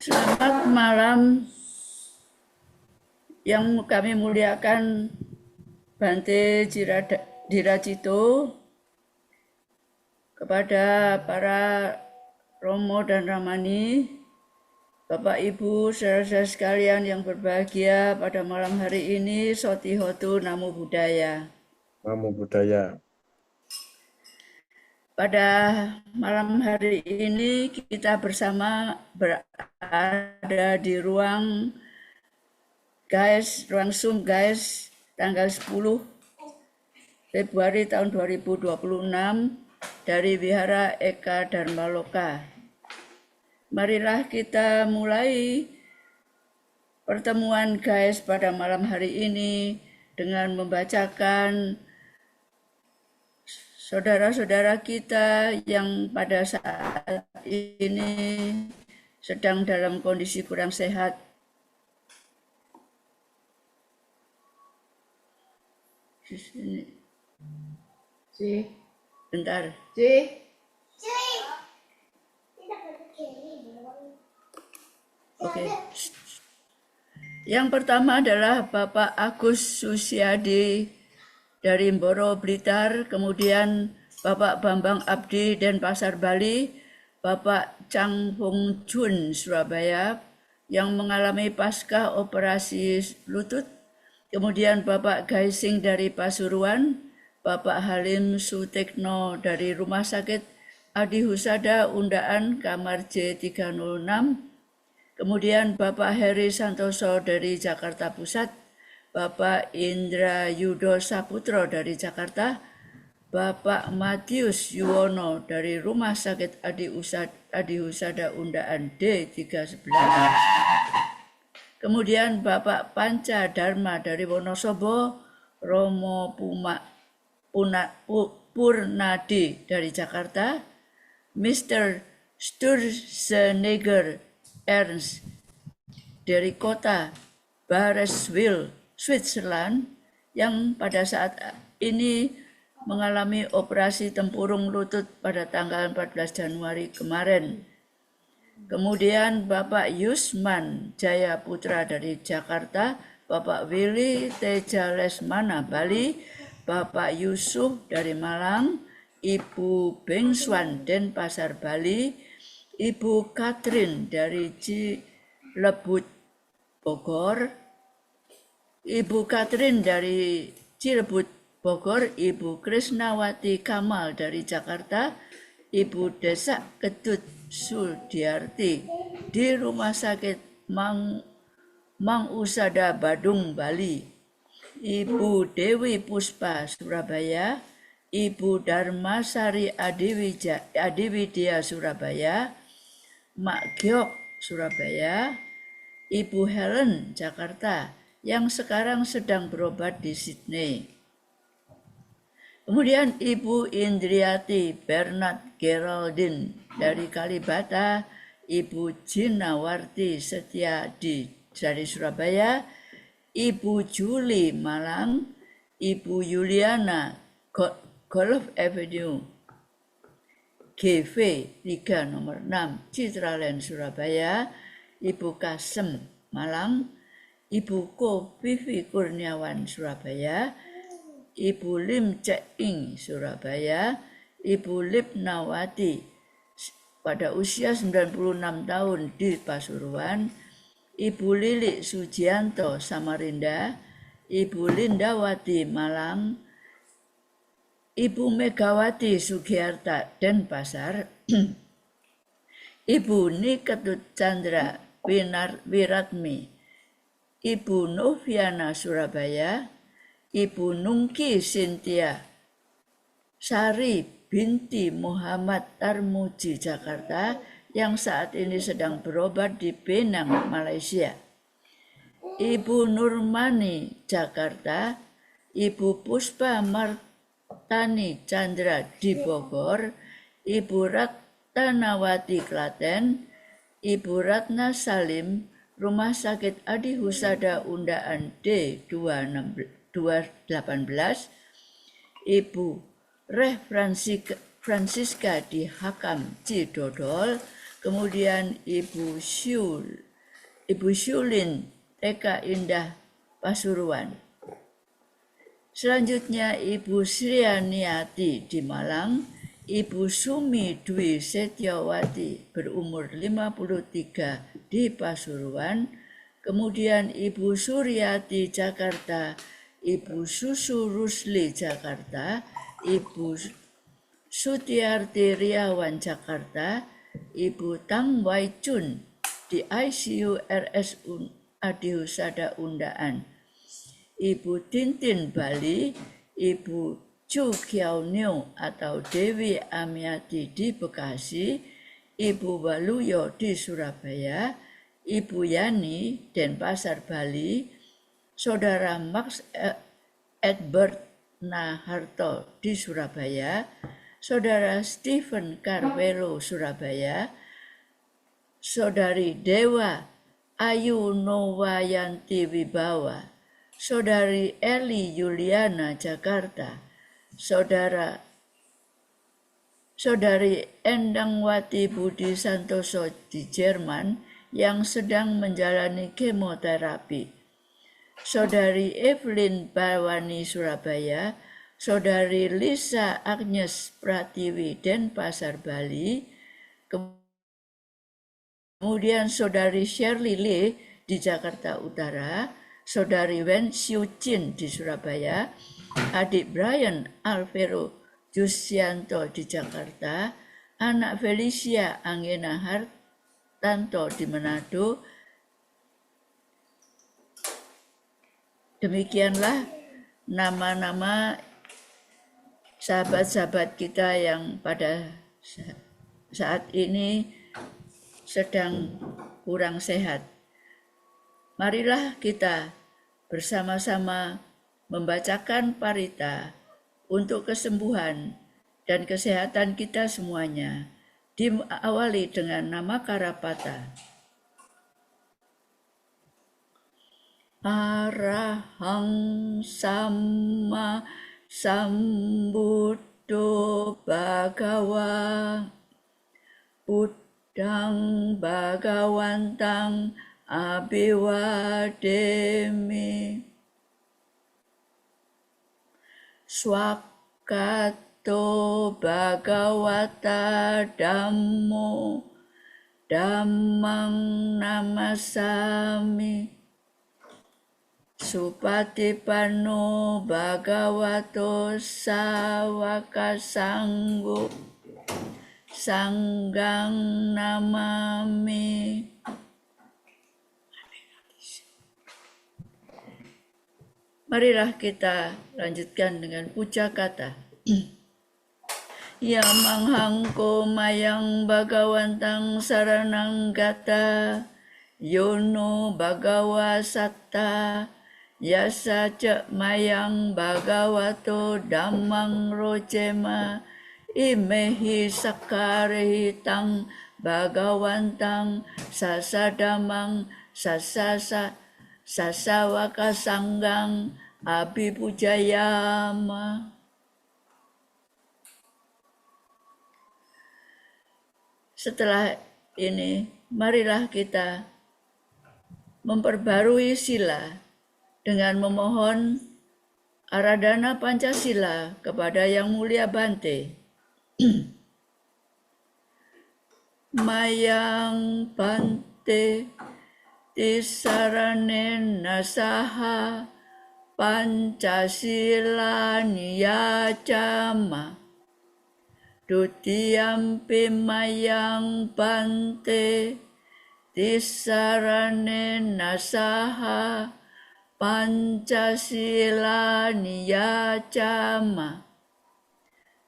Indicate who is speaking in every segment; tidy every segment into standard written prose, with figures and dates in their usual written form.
Speaker 1: Selamat malam yang kami muliakan Bante Diracito, kepada para Romo dan Ramani, Bapak Ibu saudara-saudara sekalian yang berbahagia pada malam hari ini, Sotihotu Namo Buddhaya.
Speaker 2: Namo Buddhaya.
Speaker 1: Pada malam hari ini kita bersama berada di ruang Zoom guys, tanggal 10 Februari tahun 2026 dari Wihara Eka Dharmaloka. Marilah kita mulai pertemuan guys pada malam hari ini dengan membacakan saudara-saudara kita yang pada saat ini sedang dalam kondisi kurang sehat. Bentar. Oke. Yang pertama adalah Bapak Agus Susiadi dari Mboro Blitar, kemudian Bapak Bambang Abdi Denpasar Bali, Bapak Chang Hong Jun Surabaya yang mengalami pasca operasi lutut, kemudian Bapak Gaising dari Pasuruan, Bapak Halim Sutekno dari Rumah Sakit Adi Husada Undaan Kamar J306, kemudian Bapak Heri Santoso dari Jakarta Pusat, Bapak Indra Yudo Saputro dari Jakarta, Bapak Matius Yuwono dari Rumah Sakit Adi Husada Undaan D311, kemudian Bapak Panca Dharma dari Wonosobo, Romo Purnadi dari Jakarta, Mr. Sturzenegger Ernst dari kota Bareswil, Switzerland, yang pada saat ini mengalami operasi tempurung lutut pada tanggal 14 Januari kemarin. Kemudian Bapak Yusman Jaya Putra dari Jakarta, Bapak Willy Teja Lesmana Bali, Bapak Yusuf dari Malang, Ibu Bengswan Denpasar Bali, Ibu Katrin dari Cilebut Bogor, Ibu Katrin dari Cilebut Bogor, Ibu Krisnawati Kamal dari Jakarta, Ibu Desak Ketut Sudiarti di Rumah Sakit Mang Usada Badung, Bali, Ibu Dewi Puspa Surabaya, Ibu Dharmasari Adiwidya Surabaya, Mak Giok Surabaya, Ibu Helen Jakarta yang sekarang sedang berobat di Sydney. Kemudian Ibu Indriati Bernard Geraldine dari Kalibata, Ibu Jinawarti Setiadi dari Surabaya, Ibu Juli Malang, Ibu Yuliana Golf Avenue GV 3 nomor 6 Citraland Surabaya, Ibu Kasem Malang, Ibu Ko Vivi Kurniawan Surabaya, Ibu Lim Cek Ing Surabaya, Ibu Lipnawati pada usia 96 tahun di Pasuruan, Ibu Lili Sujianto Samarinda, Ibu Lindawati Malang, Ibu Megawati Sugiarta Denpasar, Ibu Niketut Chandra Wiratmi, Ibu Noviana Surabaya, Ibu Nungki Sintia Sari binti Muhammad Tarmuji Jakarta yang saat ini sedang berobat di Penang, Malaysia, Ibu Nurmani Jakarta, Ibu Puspa Martani Chandra di Bogor, Ibu Ratnawati Klaten, Ibu Ratna Salim Rumah Sakit Adi Husada Undaan D218, Ibu Reh Francisca di Hakam Cidodol, kemudian Ibu Syulin TK Indah Pasuruan. Selanjutnya Ibu Srianiati di Malang, Ibu Sumi Dwi Setiawati berumur 53 di Pasuruan, kemudian Ibu Suryati Jakarta, Ibu Susu Rusli Jakarta, Ibu Sutiarti Riawan Jakarta, Ibu Tang Wai Chun di ICU RS Adi Husada Undaan, Ibu Tintin Bali, Ibu Chu Kiao Nyo atau Dewi Amiati di Bekasi, Ibu Waluyo di Surabaya, Ibu Yani Denpasar Bali, Saudara Max Edward Naharto di Surabaya, Saudara Stephen Carvelo Surabaya, Saudari Dewa Ayu Nowayanti Wibawa, Saudari Eli Yuliana Jakarta, Saudari Endangwati Budi Santoso di Jerman yang sedang menjalani kemoterapi, Saudari Evelyn Bawani Surabaya, Saudari Lisa Agnes Pratiwi Denpasar Bali, kemudian Saudari Shirley Lee di Jakarta Utara, Saudari Wen Xiu Jin di Surabaya, adik Brian Alvero Jusianto di Jakarta, anak Felicia Angena Hartanto di Manado. Demikianlah nama-nama sahabat-sahabat kita yang pada saat ini sedang kurang sehat. Marilah kita bersama-sama membacakan parita untuk kesembuhan dan kesehatan kita semuanya. Diawali dengan nama Karapata. Arahang Sama Sambuddho Bhagawa Buddhang Bhagawantang Abhiwademi Swakato Bhagawata Dhammo Dhammang Namasami Supatipanno Bhagavato Sawaka Sanggo Sanggang Namami. Marilah kita lanjutkan dengan puja kata. Yamanghangko mayang bhagawantang saranang gata, yono bhagawa satta, yasa cek mayang bhagavato dhammang rojema, imehi sakarehi tang bhagawantang sasadamang sasawaka sanggang abhipujayama. Setelah ini, marilah kita memperbarui sila dengan memohon Aradhana Pancasila kepada Yang Mulia Bante. Mayang Bante tisaranena saha Pancasila niyacama dutiyampi mayang Bante tisaranena saha Pancasila niyacama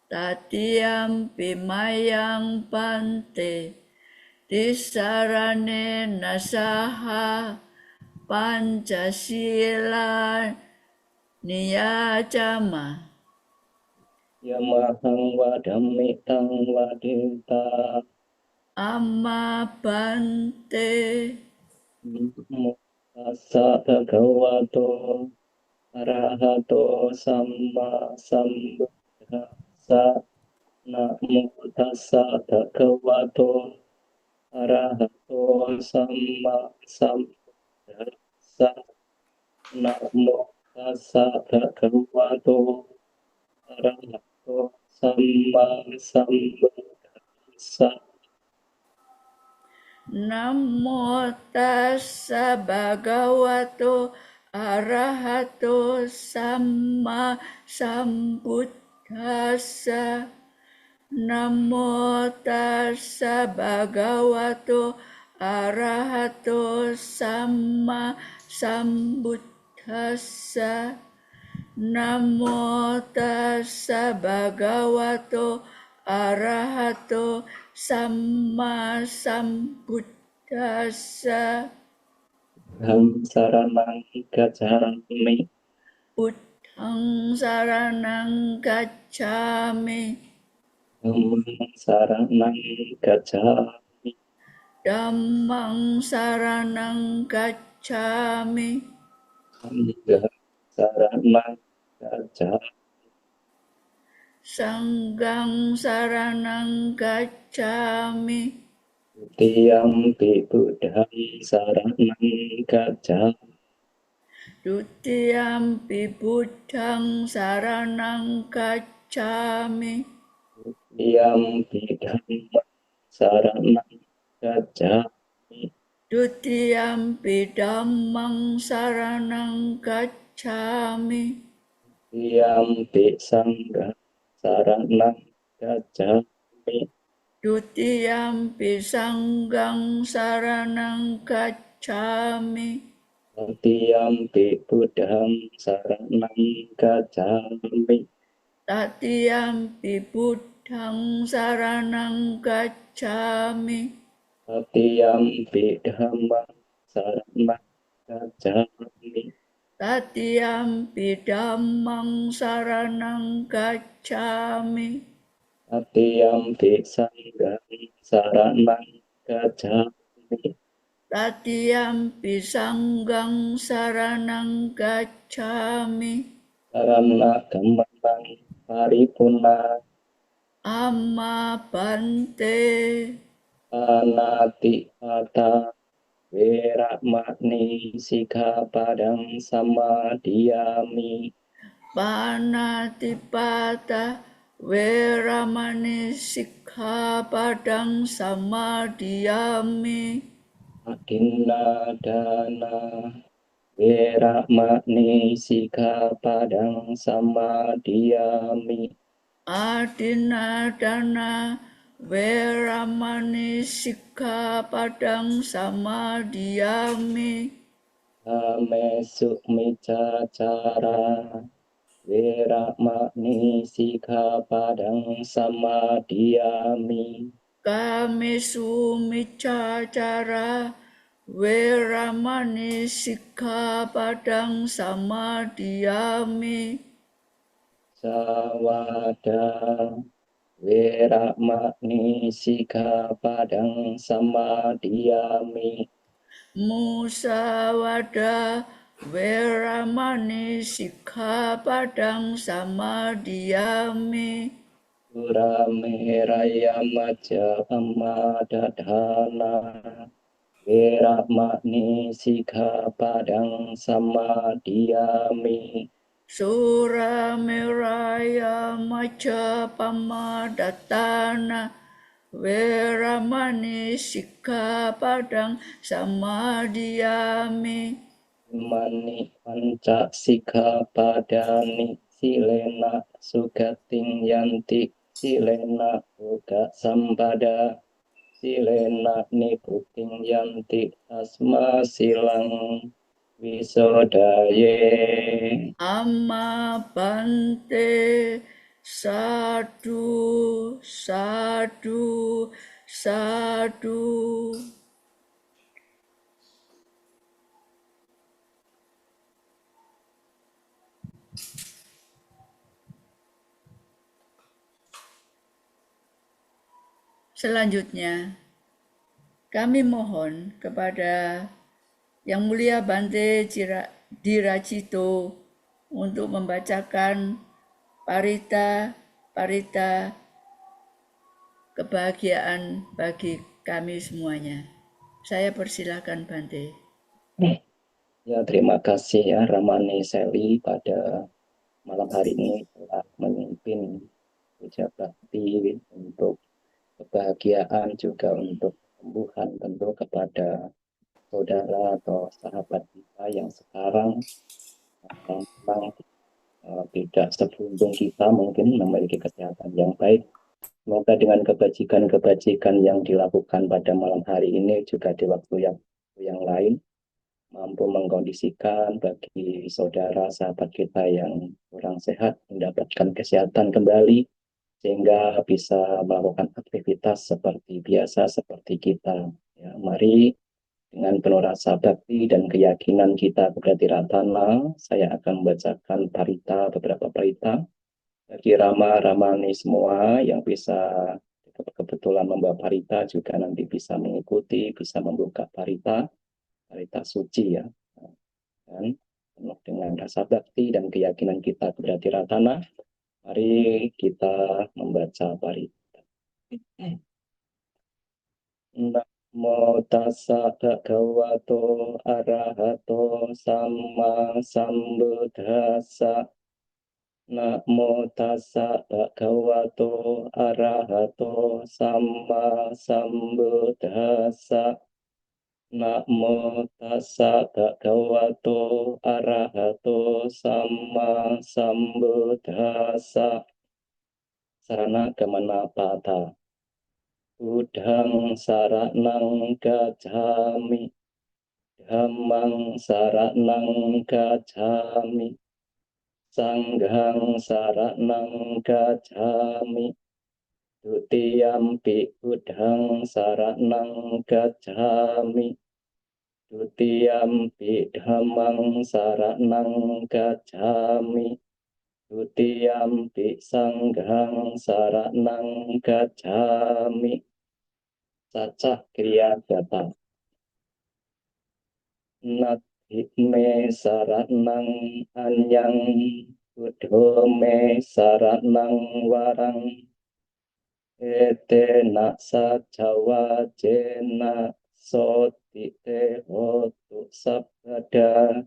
Speaker 1: tatiyampi mayang Bante tisaranena saha Pancasila niyacama.
Speaker 3: Yamahang wadamitang wadinta
Speaker 1: Amma Bante
Speaker 3: Namo tassa bhagavato arahato samma sambuddhassa. Namo tassa bhagavato arahato samma sambuddhassa. Namo tassa bhagavato arahato samma sambuddhassa.
Speaker 1: Namo tassa bhagavato arahato samma sambuddhassa. Namo tassa bhagavato arahato samma sambuddhassa. Namo tassa bhagavato arahato samma sambuddhassa.
Speaker 3: Buddhang saranang gacchami.
Speaker 1: Buddhang saranang gacchami.
Speaker 3: Dhammang saranang gacchami.
Speaker 1: Dhammang saranang gacchami.
Speaker 3: Sanghang saranang gacchami.
Speaker 1: Sanghang saranang gacchami.
Speaker 3: Dutiyampi buddhang saranang gacchami.
Speaker 1: Dutiyampi buddhang saranang gacchami.
Speaker 3: Dutiyampi dhammang saranang gacchami.
Speaker 1: Dutiyampi dhammang saranang gacchami.
Speaker 3: Dutiyampi sanghang saranang gacchami.
Speaker 1: Dutiyampi sanghang saranang gacchami.
Speaker 3: Tatiyampi buddhang saranang gacchami.
Speaker 1: Tatiyampi buddhang saranang gacchami.
Speaker 3: Tatiyampi dhammang saranang gacchami.
Speaker 1: Tatiyampi dhammang saranang gacchami.
Speaker 3: Tatiyampi sanghang saranang gacchami.
Speaker 1: Tatiyampi sanghang saranang gacchami.
Speaker 3: Sarana gamanang paripurna.
Speaker 1: Amma bante.
Speaker 3: Anati ata weramani sikkhapadang samadhiyami.
Speaker 1: Panatipata weramani sikkhapadang samadhiyami.
Speaker 3: Adinadana weramani sikkhapadang samadhiyami.
Speaker 1: Adinadana weramani sikkhapadang samadhiyami.
Speaker 3: Kamesu micacara weramani sikkhapadang samadhiyami.
Speaker 1: Kamesu micacara weramani sikkhapadang samadhiyami.
Speaker 3: Sawada weramani sikkhapadang samadhiyami.
Speaker 1: Musawada weramani sikkhapadang samadhiyami.
Speaker 3: Surameraya majjhama dadhana weramani sikkhapadang samadhiyami.
Speaker 1: Surameraya majjhapama dattana weramani sikkhapadang samadhiyami.
Speaker 3: Mani panca sikkhapadani silena sugating yanti. Silena uga sampada. Silena niputing yanti asma silang wisodaye.
Speaker 1: Amma bante. Sadhu, sadhu, sadhu. Selanjutnya, kami mohon kepada Yang Mulia Bante Diracito untuk membacakan parita kebahagiaan bagi kami semuanya. Saya persilahkan Bante.
Speaker 3: Ya, terima kasih ya Ramani Seli pada malam hari ini telah memimpin puja bakti untuk kebahagiaan juga untuk kesembuhan tentu kepada saudara atau sahabat kita yang sekarang memang tidak seberuntung kita mungkin memiliki kesehatan yang baik. Semoga dengan kebajikan-kebajikan yang dilakukan pada malam hari ini juga di waktu yang lain mampu mengkondisikan bagi saudara sahabat kita yang kurang sehat mendapatkan kesehatan kembali sehingga bisa melakukan aktivitas seperti biasa seperti kita. Ya, mari dengan penuh rasa bakti dan keyakinan kita kepada Tiratana, saya akan membacakan parita, beberapa parita bagi Rama-Ramani semua yang bisa kebetulan membawa parita juga nanti bisa mengikuti, bisa membuka parita suci ya. Dan penuh dengan rasa bakti dan keyakinan kita kepada Tiratana, mari kita membaca parita. Namo tassa bhagavato arahato sama sambuddhassa. Namo tassa bhagavato arahato sama sambuddhassa. Namo tassa bhagavato arahato sama sambuddhassa. Sarana gamana pata. Buddhang saranang gacchami. Dhammang saranang gacchami. Sanghang saranang gacchami. Dutiyampi buddhang saranang gacchami. Dutiyampi dhammang saranang gacchami. Dutiyampi sanghang saranang gacchami. Cacah kriya gata. Nati me saranang anyang. Buddho me saranang warang. Etena sacawa jena soti te hotu sabada.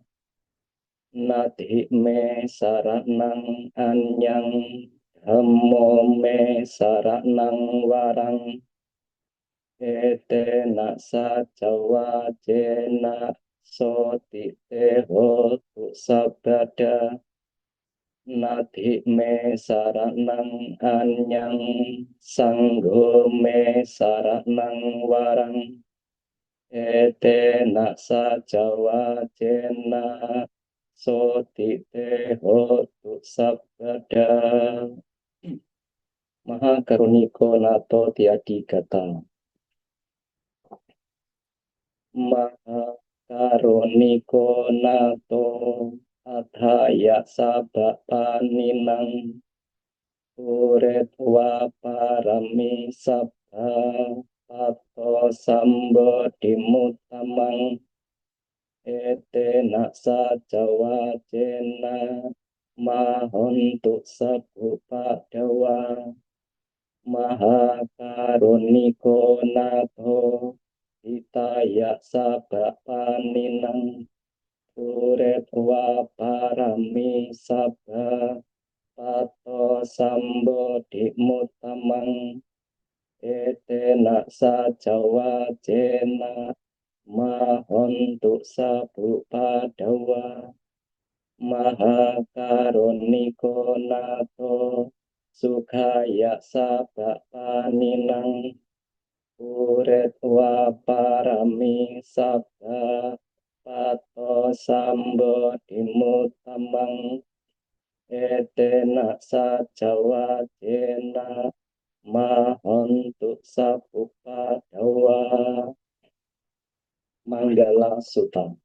Speaker 3: Nati me saranang anyang. Dhammo me saranang warang. Etena sacawa jena soti te hotu sabada. Nati me saranang anyang. Sanggo me saranang warang. Etena sacawa jena soti te hotu sabada. Maha karuniko nato tiadi kata. Maha karuniko nato adhaya sabak paninang. Uretwa parami sabha pato sambodi mutamang. Etena sacawa jena mahontu sabu padawa. Maha karuniko nato hitaya sabak paninang. Uretwa parami sabha pato sambodi mutamang. Etena sacawa jena mahontu sabu padawa. Maha karuniko nato sukaya sabak paninang. Uretwa parami sabha pato sambodi mutamang. Etena sacawa jena mahontu sabu padawa. Manggala Sutta.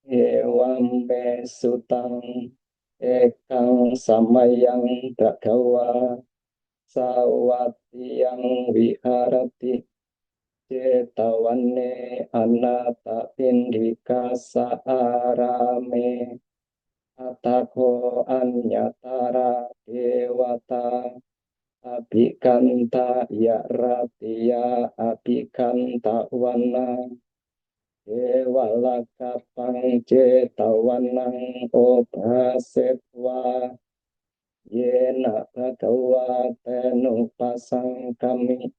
Speaker 3: Ewambe sutang ekang samayang bhagawa sawatiyang viharati cetawane anata pindika saarame atako anyatara dewata abhika yanta ya ratia abikanta wana Ewalakapang cetawanang obasetwa Yena bhagawa tenupasang kami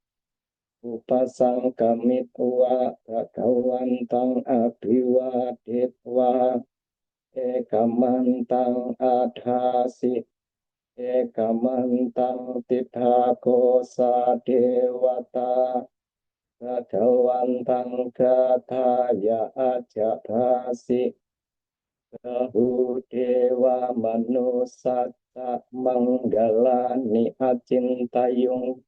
Speaker 3: tuwa bhagawantang abiwaditwa ekamantang adhasi ekamantang tithakosa dewata bhagawantang gathaya ajabhasi Dewa manusata manggalani acintayung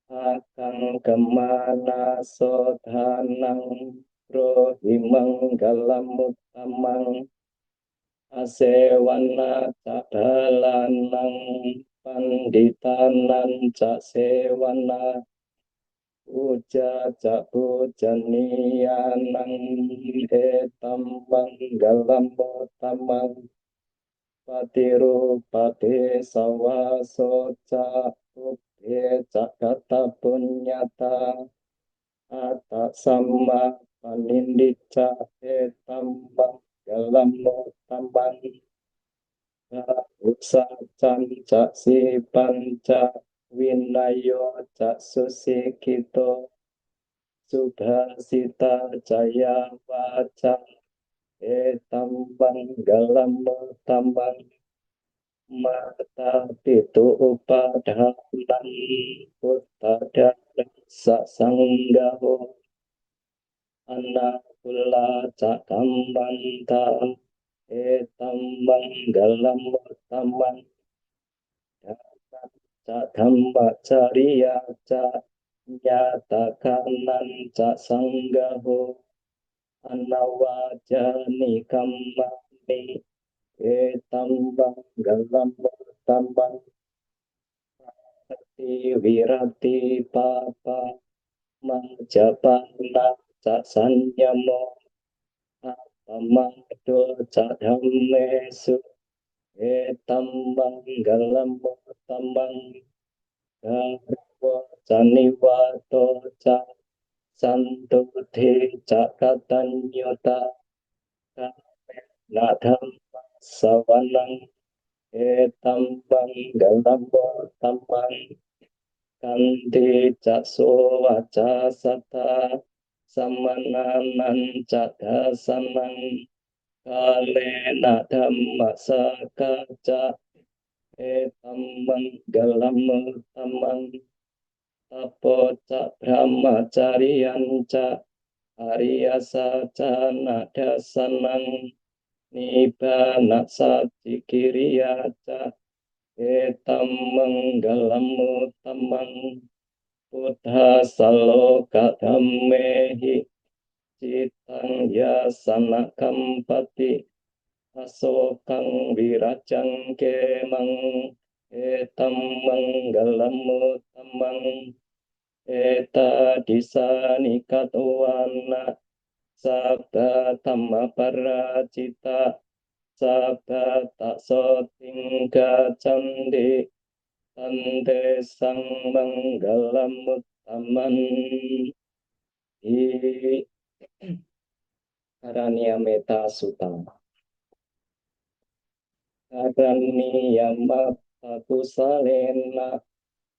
Speaker 3: akang kemana sodhanang rohi manggalamuttamang asewana cadalanang panditanan casewana Uja capu janiyanang etam manggalam tamang patiru pati sawaso capuke cakata punyata ata sama panindica etam manggalam tamang Usa canca si panca winayo cak susikito subhasita jaya waca etambang galam tambang mata pitu upadhanan uttada sasanggaho anakula cakambanta etambang galam tambang Dhamma cariya ca nyatakanan ca sanggaho anawajani kammani etambang galam tambang virati papa majapana ca sanyamo apamado ca dhammesu etambang galam tambang Janiwato ca santuti cakatanyota nadham sawanang etambang galambo tambang kanti caso waca sata samananan cadasanang kale nadham masakaca etambang galambo tambang Tapo ca brahmacariyan ca ariyasa ca nadasanang nibbana satikiriya ca etam manggalamu tamang buddha saloka dhammehi citang yasana kampati asokang wirajang kemang etam manggalamu tamang eta disani katuana sabda tamma paracita sabda takso tingga candi tante sang manggalam utaman di Karania Meta Sutta Karania Mata Kusalena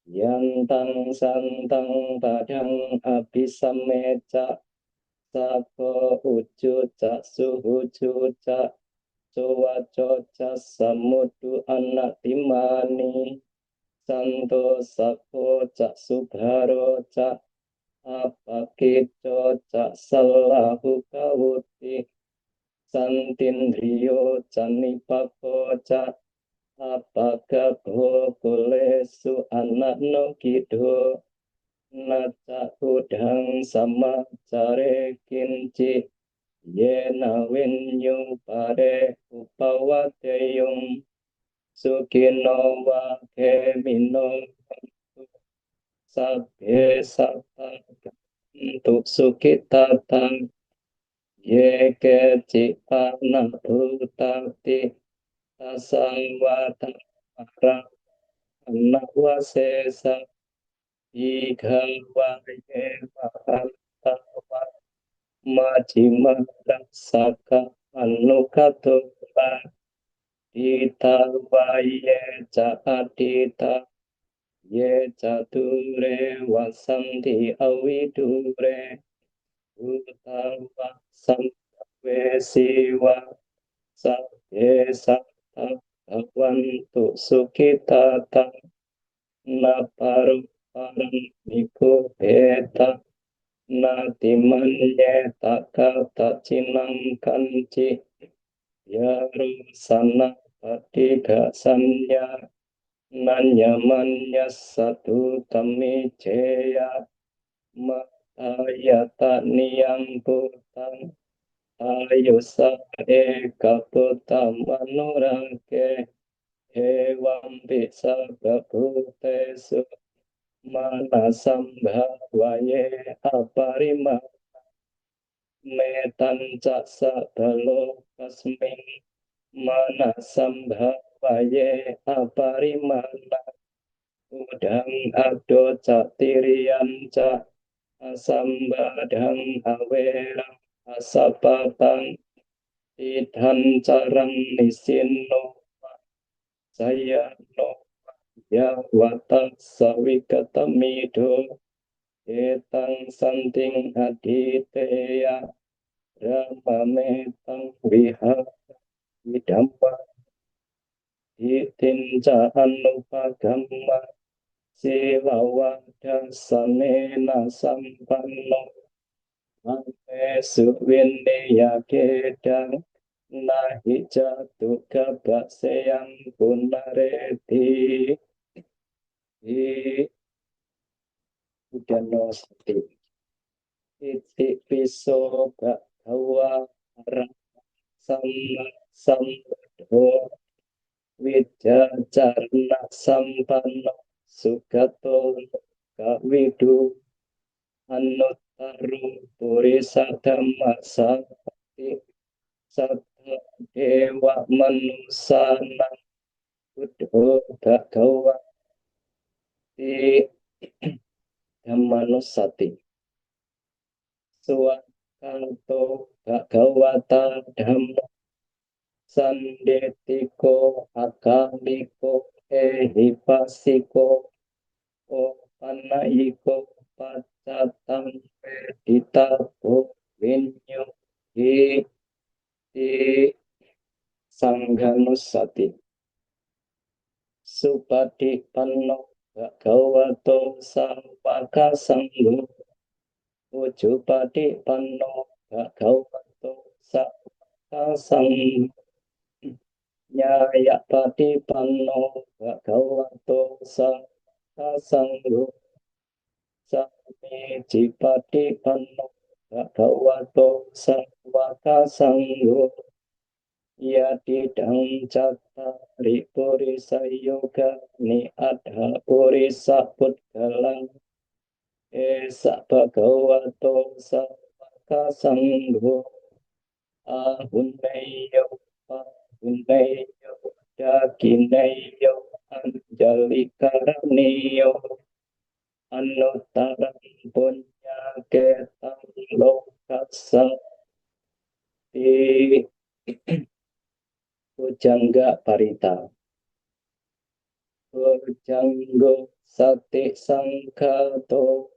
Speaker 3: Yantang santang padang abisameca Sako ujuca suhujuca Cowacoca samudu anak timani Santo sako cak subharo cak apakico cak salahu kawuti Santindriyo canipako cak apagabho kulesu anak no kido naca udang sama care kinci yena winyu pare upawateyung sukino wa kemino sabhe sata untuk sukitatang ye keci anak butati tasawata para anak wasesa Igawaye Mahantawa Majima Saka Anukatola Ditawaye Jadita Ye Jadure Wasanti Awidure Utawa Samwe Siwa Saye Sata Awantu Sukitata Naparu Parang Niko Beta Natimanye Takata Cinang Kanci Yaru Sana Patiga Sanya Nanyamanya Satu Tami Jaya Matayata Niyang Putang Ayusa Eka Putam Manurake Evam Bisa Baputesu Manasambhavaye Aparima Metan Caksa Balo Kasmin Manasambhavaye Aparimana Udang Ado Catirian Cak Asambadang Awerang Asapatang Idhan Carang Nisino Saya no Ya Watak Sawikatamido Etang Santing Aditeya Ramametang Viha Vidampa Itinja Anupagamma Sivawada Sanena Sampanno Ame Suvindeya Kedang Nahi Jatu Kabaseyang Punareti Udano Sati Iti Piso Bhagawa Sama Sambuddho Wijacarna Sampanno Sugato Kawidu Anuttaru Purisadhamma Sakti Sattva Dewa Manusana Buddho Bhagawa Dhammanusati Suwakanto Bhagawata Dhamma Sandetiko Akaliko Ehipasiko Opanaiko Pacatam Veditapo Vinyo Iti Sanghanusati Supati Panno Bhagavato Sampaka Sangho Ujupati Panno Bhagavato Sampaka Sangho Nyayapati Panno Bhagavato Sampaka Sangho Sami Jipati Panno Bhagavato Sampaka Sangho Yadidang Cattari Purisa Yoga Ni Adha Purisa Putgalang Esa Bhagavato Sampaka Sangho Ahuneyo Ahuneyo Dakineyo Anjali Karaniyo Anuttaram Punya Ketang Lokasa Di Pujangga Parita Pujanggo Sati Sangkato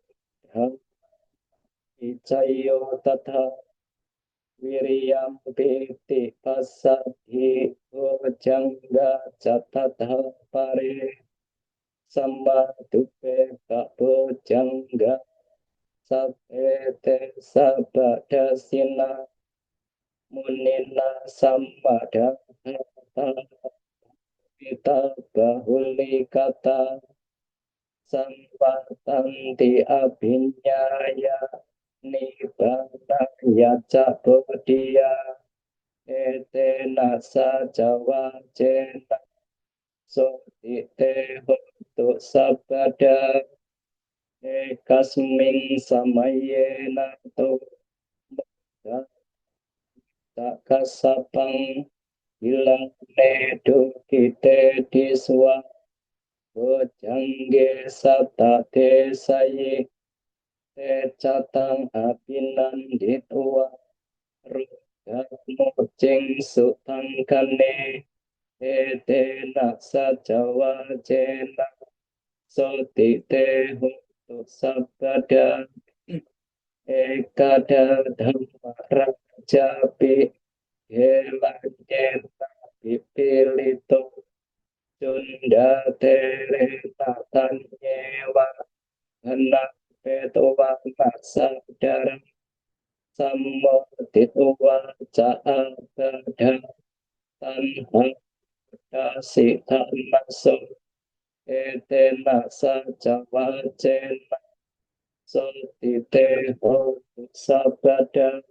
Speaker 3: Icayo Tata Wiriyam Piti Pasati Pujangga Catata Pare Sambatupe Pujangga Sapete Sabadasina Munina Sampada Kita Bahuli Kata Sambatanti Abinyaya Nibbana Yaca Bodhiya Etena Sajawa Jena Sotite Hotu Sabada Ekasming Samayena To Takasapang Ilang Nedu Kite Diswa bojangge sata desaye te catang abinanditwa rudamo cing sutang kane te naksa jawa jena soti te huntu sabada ekada dhamma rajapi helajena pipilito Sunda tere tatanyewa hendak petuwa masadara samoditwa caabada tanhang dasita maso etena sajawa jena sotite hotu sabada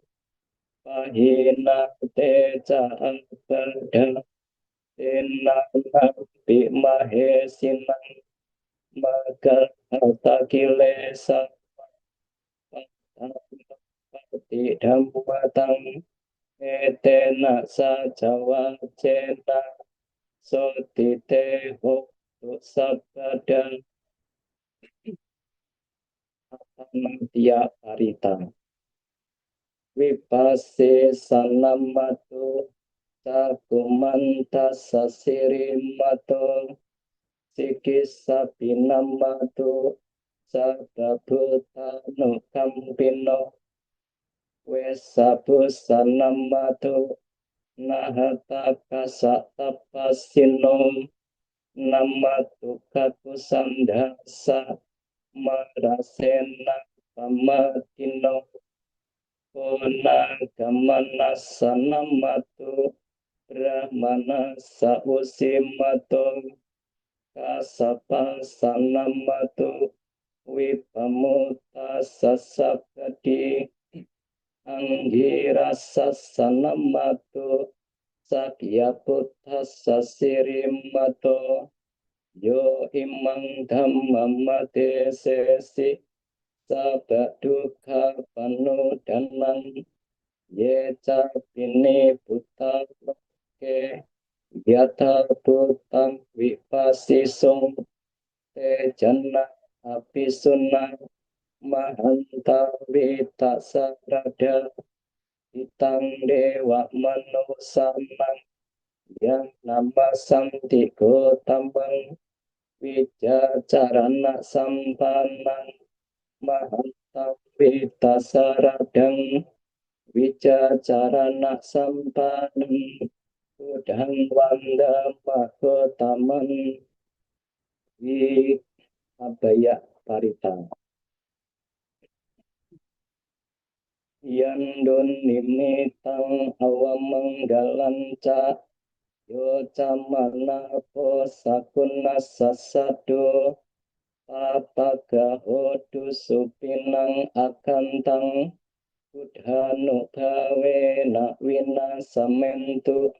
Speaker 3: pahina te caabada enam bimahesinang maka harta kilesa tidak batang etena sajawa cena sotite hotu sabada amantia parita vipase sanamatu cakumanta sasirimato sikisa pinamatu sababutanu kampino wesabu sanamatu nahata kasatapasino namatu kakusandasa marasena pamatino Pona gamana sanamatu brahmana sausimato kasapa sanamatu wipamuta sasapati anggira sasanamatu sakya putra sasirimato yo imang dhammamate sesi sabaduka panudanang ye capini buta loke yata butang vipasisung te jana apisuna mahanta vita sarada itang dewa manusanang yang nama samtiko tambang wijacarana sampanang mahanta vita saradang wijacarana sampanang udang wanda makotaman wi abaya parita yandun nimitang awamanggalanca yo camana po sakuna sasado apagahodu supinang akantang udhanu gawe nak wina samentu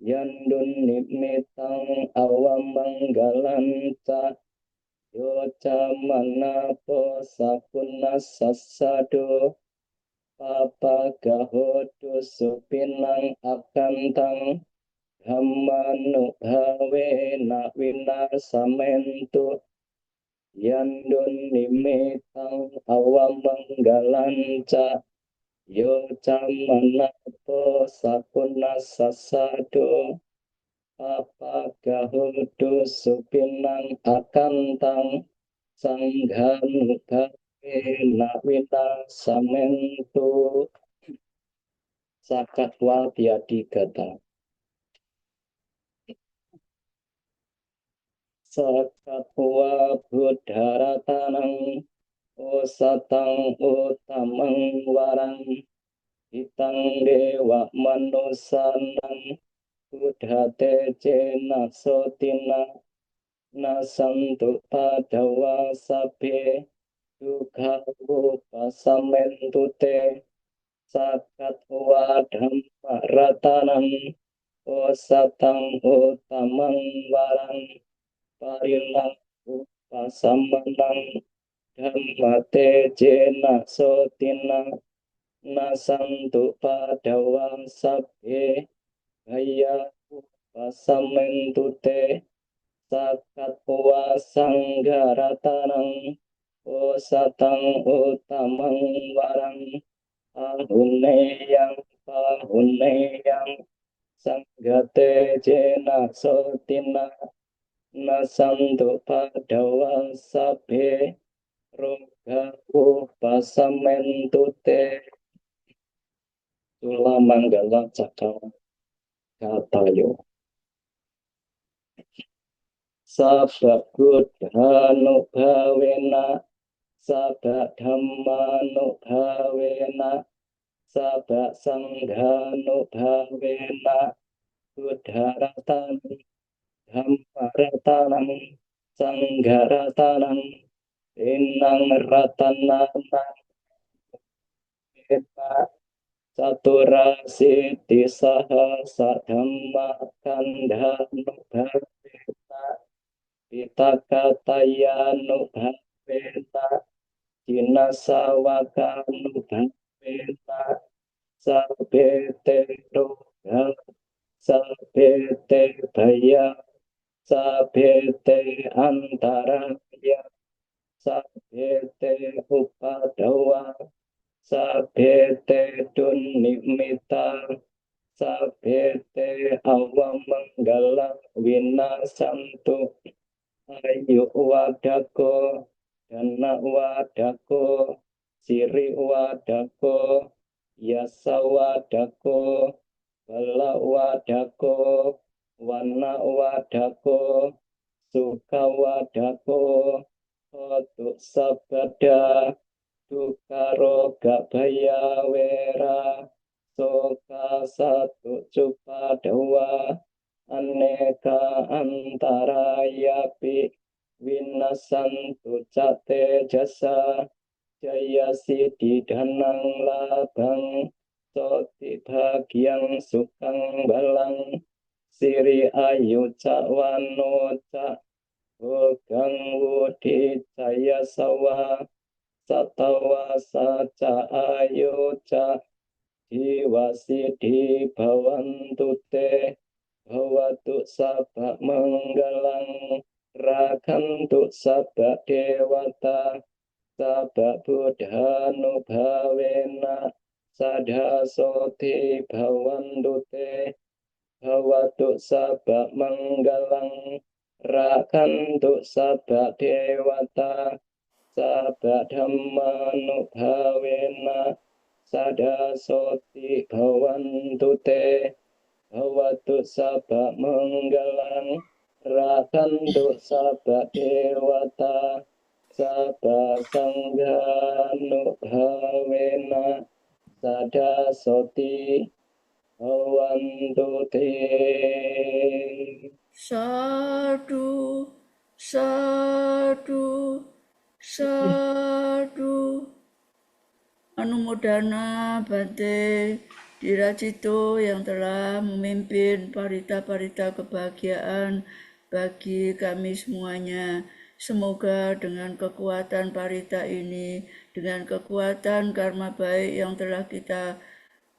Speaker 3: yandun nimitang awamanggalanca yo camana po sakuna sasado apagahodu supinang akantang dhammanu gawe nak wina samentu yandun nimitang awamanggalanca yo camana po sakuna sasado apagahodu supinang akantang sanghanu gawe nak wina samentu sakatwa tiadigata sakatwa budharatanang osatang utamang warang hitang dewa manusanang budhate cena sotina nasantu padawa sabe duka rupa samentute sakatwa dhamma ratanang osatang utamang warang parilang upasamanang dhammate jena sotina nasantu padawa sabbe gaya upasamentu te sakatwa sanggaratanang osatang utamang warang ahuneyang sanggate jena sotina nasanto padawa sabe roga pasamentute tula manggala cakra katayo sabda buddhanu bhavena sabda dhammanu bhavena sabda sanghanu bhavena buddharatanam dhammaratanam sangharatanam inang ratanana eta catura siddhi sahasa dhamma kandhanu bhavena pitakatayanu bhavena jinasawakanu bhavena sabete roga sabete bhaya sabete antaraya sabete upadawa sabete dunnimita sabete awamanggala winasantu ayu wadako dana wadako siri wadako yasa wadako bala wadako wana wadako suka wadako hotu sabada dukaro gabaya wera soka satu cupadawa aneka antarayapi winasantu cate jasa jaya siddhi dhanang labang soti bagyang sukang balang siri ayu cawano ca Hogang wudi jaya sawa satawa saca ayu ca diwasidi bhavantu te bhavatu sabak menggalang rakantu sabak dewata sabak buddhanu bhavena sadhasoti bhavantu te bhavatu sabak menggalang rakantu sabak dewata sabak dhammanu bhavena sadasoti bhavantu te bhavatu sabak menggalang rakantu sabak dewata sabak sanghanu bhavena sadasoti bhavantu te.
Speaker 1: Sadu, sadu, sadu. Anumodana Bante Dirajito yang telah memimpin parita-parita kebahagiaan bagi kami semuanya. Semoga dengan kekuatan parita ini, dengan kekuatan karma baik yang telah kita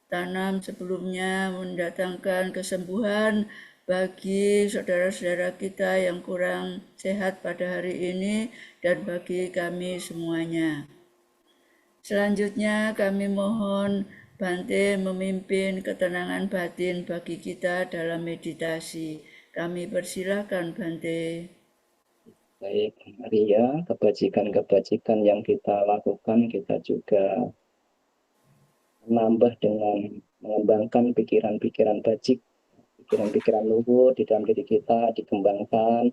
Speaker 1: tanam sebelumnya, mendatangkan kesembuhan bagi saudara-saudara kita yang kurang sehat pada hari ini dan bagi kami semuanya. Selanjutnya kami mohon Bante memimpin ketenangan batin bagi kita dalam meditasi. Kami persilahkan Bante.
Speaker 3: Baik, Maria, kebajikan-kebajikan yang kita lakukan kita juga menambah dengan mengembangkan pikiran-pikiran bajik, pikiran-pikiran luhur di dalam diri kita dikembangkan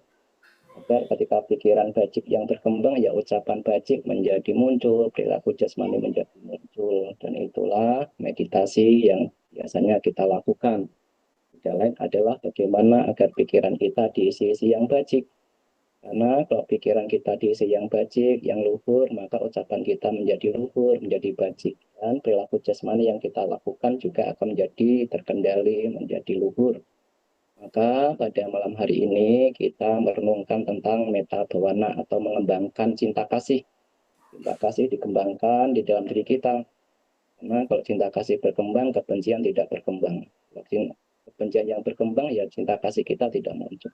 Speaker 3: agar ketika pikiran bajik yang berkembang ya ucapan bajik menjadi muncul, perilaku jasmani menjadi muncul, dan itulah meditasi yang biasanya kita lakukan. Tidak lain adalah bagaimana agar pikiran kita diisi-isi yang bajik. Karena kalau pikiran kita diisi yang bajik, yang luhur, maka ucapan kita menjadi luhur, menjadi bajik. Dan perilaku jasmani yang kita lakukan juga akan menjadi terkendali, menjadi luhur. Maka pada malam hari ini kita merenungkan tentang meta bhawana atau mengembangkan cinta kasih. Cinta kasih dikembangkan di dalam diri kita. Karena kalau cinta kasih berkembang, kebencian tidak berkembang. Kalau kebencian yang berkembang, ya cinta kasih kita tidak muncul.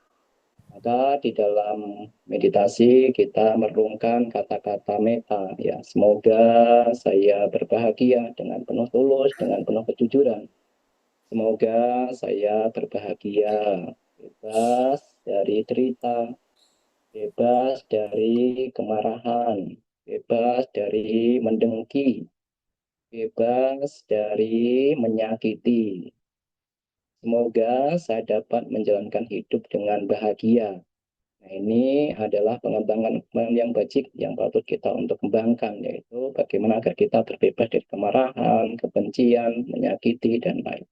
Speaker 3: Maka di dalam meditasi kita merenungkan kata-kata meta ya. Semoga saya berbahagia dengan penuh tulus, dengan penuh kejujuran. Semoga saya berbahagia, bebas dari derita, bebas dari kemarahan, bebas dari mendengki, bebas dari menyakiti. Semoga saya dapat menjalankan hidup dengan bahagia. Nah, ini adalah pengembangan yang bajik yang patut kita untuk kembangkan, yaitu bagaimana agar kita terbebas dari kemarahan, kebencian, menyakiti, dan lain.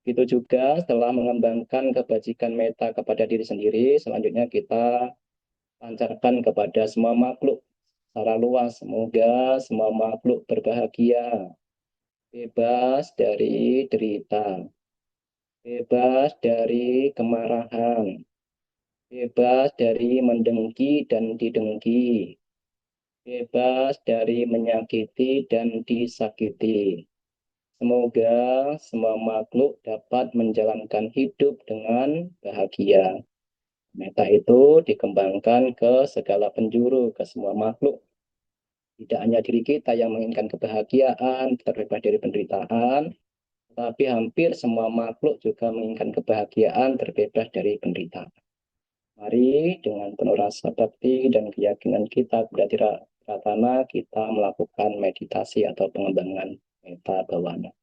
Speaker 3: Itu juga setelah mengembangkan kebajikan meta kepada diri sendiri, selanjutnya kita pancarkan kepada semua makhluk secara luas. Semoga semua makhluk berbahagia, bebas dari derita, bebas dari kemarahan, bebas dari mendengki dan didengki, bebas dari menyakiti dan disakiti. Semoga semua makhluk dapat menjalankan hidup dengan bahagia. Meta itu dikembangkan ke segala penjuru, ke semua makhluk. Tidak hanya diri kita yang menginginkan kebahagiaan, terbebas dari penderitaan, tapi hampir semua makhluk juga menginginkan kebahagiaan, terbebas dari penderitaan. Mari dengan penuh rasa bakti dan keyakinan kita kepada Tiratana, kita melakukan meditasi atau pengembangan meta bawana.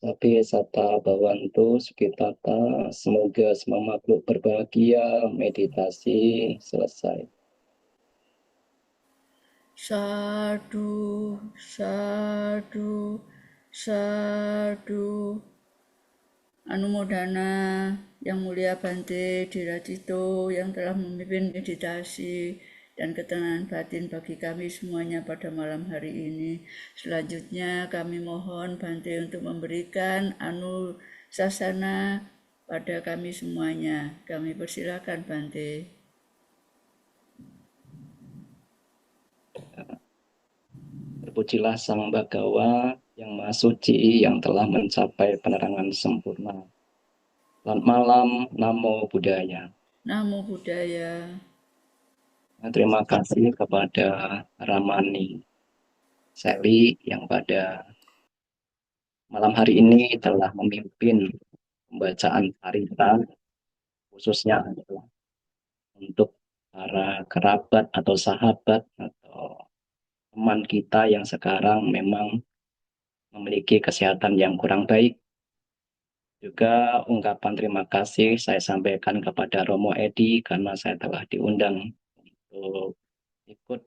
Speaker 3: Tapi Sata Bawantu Sukitata, semoga semua makhluk berbahagia, meditasi selesai.
Speaker 1: Sadu, sadu, sadu. Anumodana Yang Mulia Bante Diratito yang telah memimpin meditasi dan ketenangan batin bagi kami semuanya pada malam hari ini. Selanjutnya kami mohon Bante untuk memberikan anusasana pada kami semuanya. Kami persilakan Bante.
Speaker 3: Terpujilah Sang Bagawa yang Maha Suci yang telah mencapai penerangan sempurna. Selamat malam, Namo Buddhaya.
Speaker 1: Namo Buddhaya.
Speaker 3: Terima kasih kepada Ramani Seli yang pada malam hari ini telah memimpin pembacaan parita, khususnya adalah untuk para kerabat atau sahabat atau teman kita yang sekarang memang memiliki kesehatan yang kurang baik. Juga ungkapan terima kasih saya sampaikan kepada Romo Edi karena saya telah diundang untuk ikut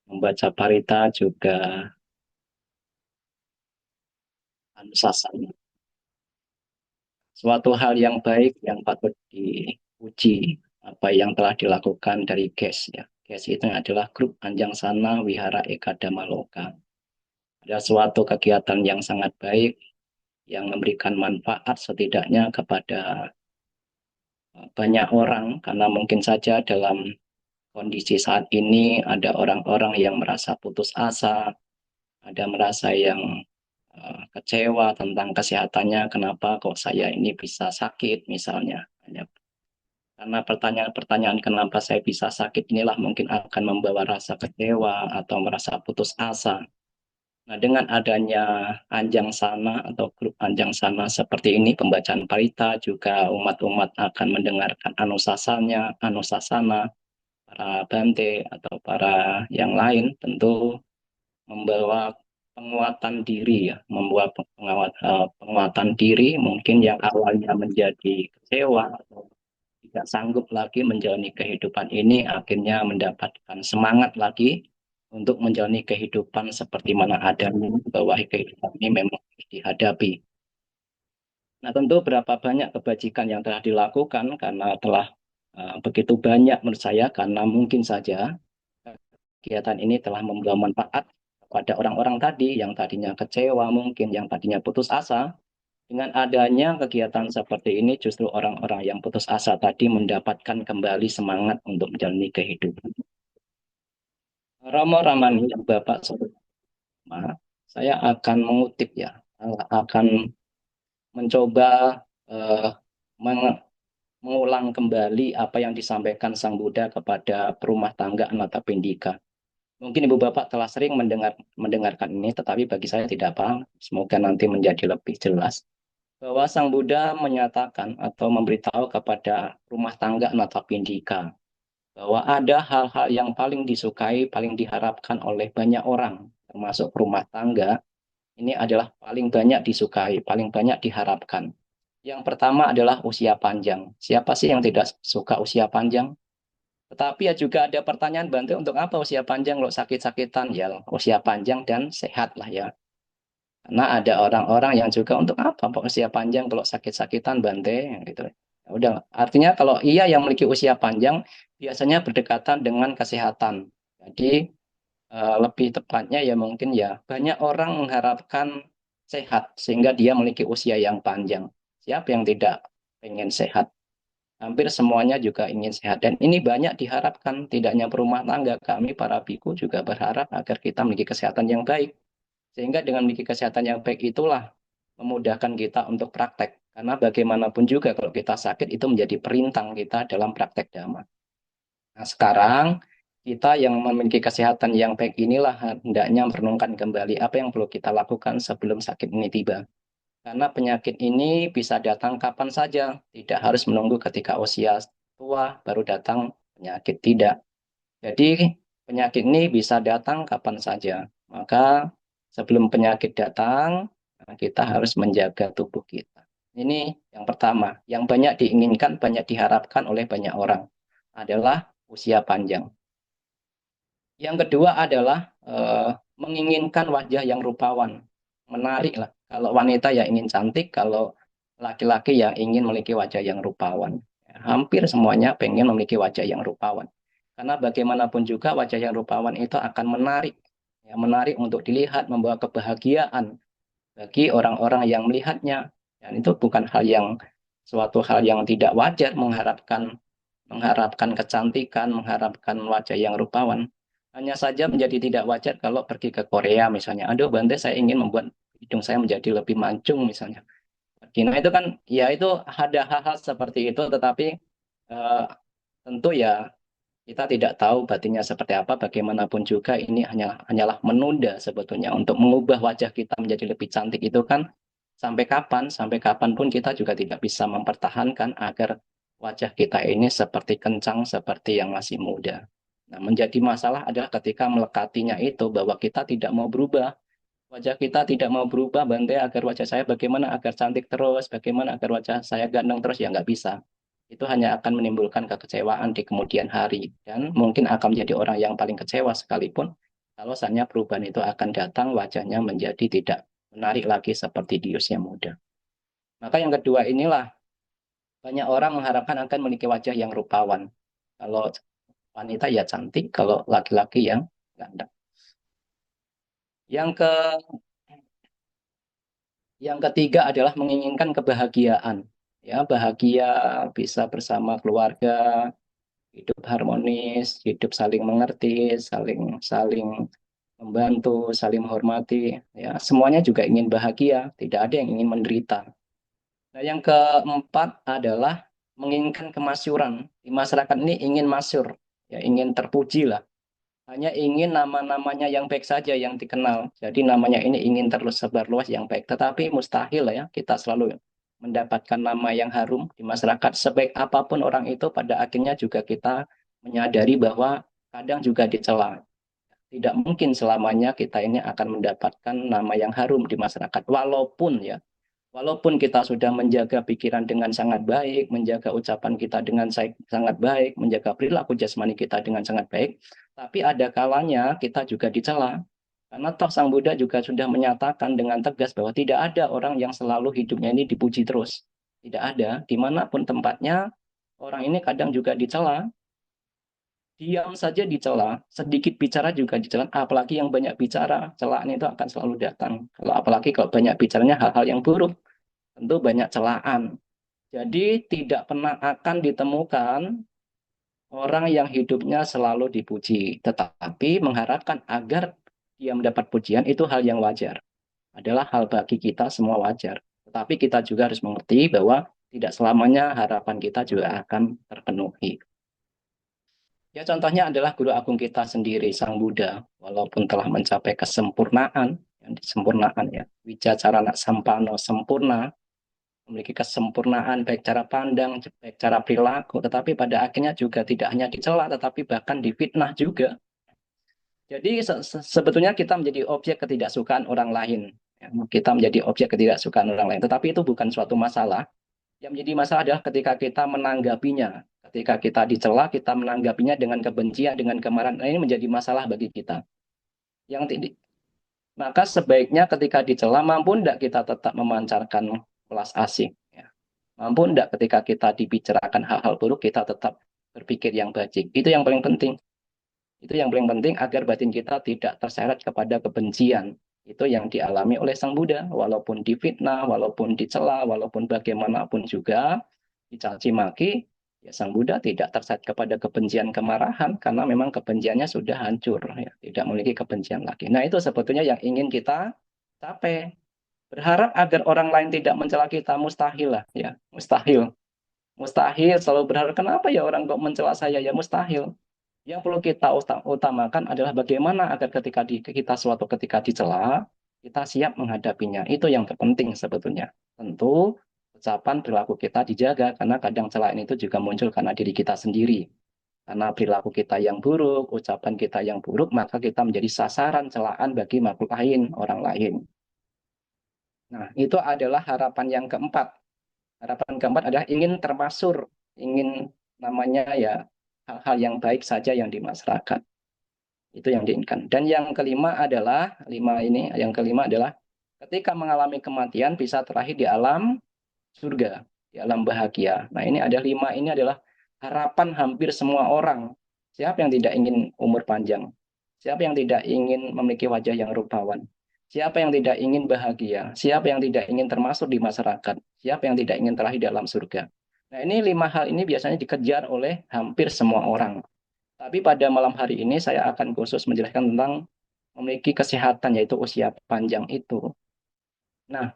Speaker 3: membaca parita juga anusasana. Suatu hal yang baik yang patut dipuji apa yang telah dilakukan dari GES ya. GES itu adalah grup Anjang Sana Wihara Ekadama Loka. Ada suatu kegiatan yang sangat baik yang memberikan manfaat setidaknya kepada banyak orang karena mungkin saja dalam kondisi saat ini ada orang-orang yang merasa putus asa, ada merasa yang kecewa tentang kesehatannya, kenapa kok saya ini bisa sakit misalnya. Karena pertanyaan-pertanyaan kenapa saya bisa sakit inilah mungkin akan membawa rasa kecewa atau merasa putus asa. Nah, dengan adanya Anjang Sana atau grup Anjang Sana seperti ini, pembacaan parita juga umat-umat akan mendengarkan anusasana, para bante atau para yang lain tentu membawa penguatan diri ya, membawa penguatan diri mungkin yang awalnya menjadi kecewa atau tidak sanggup lagi menjalani kehidupan ini akhirnya mendapatkan semangat lagi untuk menjalani kehidupan seperti mana adanya bahwa kehidupan ini memang harus dihadapi. Nah, tentu berapa banyak kebajikan yang telah dilakukan karena telah begitu banyak menurut saya karena mungkin saja kegiatan ini telah membawa manfaat kepada orang-orang tadi yang tadinya kecewa, mungkin yang tadinya putus asa. Dengan adanya kegiatan seperti ini, justru orang-orang yang putus asa tadi mendapatkan kembali semangat untuk menjalani kehidupan. Romo Ramani yang Bapak sebut, saya akan mengutip ya, akan mencoba eh, mengulang kembali apa yang disampaikan Sang Buddha kepada perumah tangga Anathapindika. Mungkin Ibu Bapak telah sering mendengarkan ini, tetapi bagi saya tidak paham. Semoga nanti menjadi lebih jelas. Bahwa Sang Buddha menyatakan atau memberitahu kepada rumah tangga Anathapindika bahwa ada hal-hal yang paling disukai, paling diharapkan oleh banyak orang, termasuk rumah tangga, ini adalah paling banyak disukai, paling banyak diharapkan. Yang pertama adalah usia panjang. Siapa sih yang tidak suka usia panjang? Tetapi ya juga ada pertanyaan Bante, untuk apa usia panjang kalau sakit-sakitan? Ya usia panjang dan sehat lah ya. Karena ada orang-orang yang juga untuk apa usia panjang kalau sakit-sakitan Bante gitu. Ya udah, artinya kalau iya yang memiliki usia panjang biasanya berdekatan dengan kesehatan. Jadi lebih tepatnya ya mungkin ya banyak orang mengharapkan sehat sehingga dia memiliki usia yang panjang. Siapa yang tidak pengen sehat? Hampir semuanya juga ingin sehat dan ini banyak diharapkan tidak hanya perumah tangga, kami para biku juga berharap agar kita memiliki kesehatan yang baik. Sehingga dengan memiliki kesehatan yang baik itulah memudahkan kita untuk praktek. Karena bagaimanapun juga kalau kita sakit itu menjadi perintang kita dalam praktek dhamma. Nah, sekarang kita yang memiliki kesehatan yang baik inilah hendaknya merenungkan kembali apa yang perlu kita lakukan sebelum sakit ini tiba. Karena penyakit ini bisa datang kapan saja, tidak harus menunggu ketika usia tua baru datang penyakit, tidak. Jadi penyakit ini bisa datang kapan saja. Maka sebelum penyakit datang, Nah, kita harus menjaga tubuh kita. Ini yang pertama, yang banyak diinginkan, banyak diharapkan oleh banyak orang adalah usia panjang. Yang kedua adalah menginginkan wajah yang rupawan, menarik lah. Kalau wanita ya ingin cantik, kalau laki-laki ya ingin memiliki wajah yang rupawan. Hampir semuanya pengen memiliki wajah yang rupawan. Karena bagaimanapun juga wajah yang rupawan itu akan menarik, ya, menarik untuk dilihat, membawa kebahagiaan bagi orang-orang yang melihatnya. Dan itu bukan suatu hal yang tidak wajar mengharapkan kecantikan, mengharapkan wajah yang rupawan. Hanya saja menjadi tidak wajar kalau pergi ke Korea misalnya. Aduh, Bante, saya ingin membuat hidung saya menjadi lebih mancung misalnya. Nah, itu kan, ya itu ada hal-hal seperti itu, tetapi eh, tentu ya kita tidak tahu batinnya seperti apa. Bagaimanapun juga ini hanyalah menunda sebetulnya untuk mengubah wajah kita menjadi lebih cantik itu kan sampai kapan pun kita juga tidak bisa mempertahankan agar wajah kita ini seperti kencang, seperti yang masih muda. Nah, menjadi masalah adalah ketika melekatinya itu bahwa kita tidak mau berubah. Wajah kita tidak mau berubah, Bante, agar wajah saya bagaimana agar cantik terus, bagaimana agar wajah saya ganteng terus, ya nggak bisa. Itu hanya akan menimbulkan kekecewaan di kemudian hari. Dan mungkin akan menjadi orang yang paling kecewa sekalipun kalau saatnya perubahan itu akan datang, wajahnya menjadi tidak menarik lagi seperti di usia muda. Maka yang kedua inilah, banyak orang mengharapkan akan memiliki wajah yang rupawan. Kalau wanita ya cantik, kalau laki-laki yang ganteng. Yang ke Yang ketiga adalah menginginkan kebahagiaan. Ya, bahagia bisa bersama keluarga, hidup harmonis, hidup saling mengerti, saling saling membantu, saling menghormati. Ya, semuanya juga ingin bahagia, tidak ada yang ingin menderita. Nah, yang keempat adalah menginginkan kemasyuran. Di masyarakat ini ingin masyur, ya ingin terpuji lah. Hanya ingin nama-namanya yang baik saja yang dikenal. Jadi namanya ini ingin terus sebar luas yang baik. Tetapi mustahil ya kita selalu mendapatkan nama yang harum di masyarakat. Sebaik apapun orang itu, pada akhirnya juga kita menyadari bahwa kadang juga dicela. Tidak mungkin selamanya kita ini akan mendapatkan nama yang harum di masyarakat. Walaupun kita sudah menjaga pikiran dengan sangat baik, menjaga ucapan kita dengan sangat baik, menjaga perilaku jasmani kita dengan sangat baik, tapi ada kalanya kita juga dicela. Karena toh Sang Buddha juga sudah menyatakan dengan tegas bahwa tidak ada orang yang selalu hidupnya ini dipuji terus. Tidak ada, dimanapun tempatnya, orang ini kadang juga dicela. Diam saja dicela, sedikit bicara juga dicela, apalagi yang banyak bicara, celaan itu akan selalu datang. Apalagi kalau banyak bicaranya hal-hal yang buruk, tentu banyak celaan. Jadi tidak pernah akan ditemukan orang yang hidupnya selalu dipuji, tetapi mengharapkan agar dia mendapat pujian itu hal yang wajar. Adalah hal bagi kita semua wajar. Tetapi kita juga harus mengerti bahwa tidak selamanya harapan kita juga akan terpenuhi. Ya contohnya adalah guru agung kita sendiri, Sang Buddha, walaupun telah mencapai kesempurnaan, yang disempurnaan ya, Wijacarana Sampano sempurna, memiliki kesempurnaan baik cara pandang, baik cara perilaku, tetapi pada akhirnya juga tidak hanya dicela, tetapi bahkan difitnah juga. Jadi sebetulnya kita menjadi objek ketidaksukaan orang lain. Ya, kita menjadi objek ketidaksukaan orang lain, tetapi itu bukan suatu masalah. Yang menjadi masalah adalah ketika kita menanggapinya. Ketika kita dicela, kita menanggapinya dengan kebencian, dengan kemarahan. Nah, ini menjadi masalah bagi kita. Maka sebaiknya ketika dicela, mampu tidak kita tetap memancarkan welas asih. Ya. Mampu tidak ketika kita dibicarakan hal-hal buruk, kita tetap berpikir yang baik. Itu yang paling penting. Itu yang paling penting agar batin kita tidak terseret kepada kebencian. Itu yang dialami oleh Sang Buddha. Walaupun difitnah, walaupun dicela, walaupun bagaimanapun juga dicaci maki, ya Sang Buddha tidak terseret kepada kebencian kemarahan karena memang kebenciannya sudah hancur, ya, tidak memiliki kebencian lagi. Nah, itu sebetulnya yang ingin kita capai. Berharap agar orang lain tidak mencela kita mustahil lah, ya, mustahil. Mustahil selalu berharap kenapa ya orang kok mencela saya, ya mustahil. Yang perlu kita utamakan adalah bagaimana agar kita suatu ketika dicela, kita siap menghadapinya. Itu yang terpenting sebetulnya. Tentu ucapan perilaku kita dijaga karena kadang celaan itu juga muncul karena diri kita sendiri. Karena perilaku kita yang buruk, ucapan kita yang buruk, maka kita menjadi sasaran celaan bagi makhluk lain, orang lain. Nah, itu adalah harapan yang keempat. Harapan keempat adalah ingin termasuk, ingin namanya ya hal-hal yang baik saja yang di masyarakat. Itu yang diinginkan. Dan yang kelima adalah, yang kelima adalah ketika mengalami kematian bisa terakhir di alam surga, di alam bahagia. Nah, ini ada lima, ini adalah harapan hampir semua orang. Siapa yang tidak ingin umur panjang? Siapa yang tidak ingin memiliki wajah yang rupawan? Siapa yang tidak ingin bahagia? Siapa yang tidak ingin termasuk di masyarakat? Siapa yang tidak ingin terakhir dalam surga? Nah, ini lima hal ini biasanya dikejar oleh hampir semua orang. Tapi pada malam hari ini saya akan khusus menjelaskan tentang memiliki kesehatan, yaitu usia panjang itu. Nah,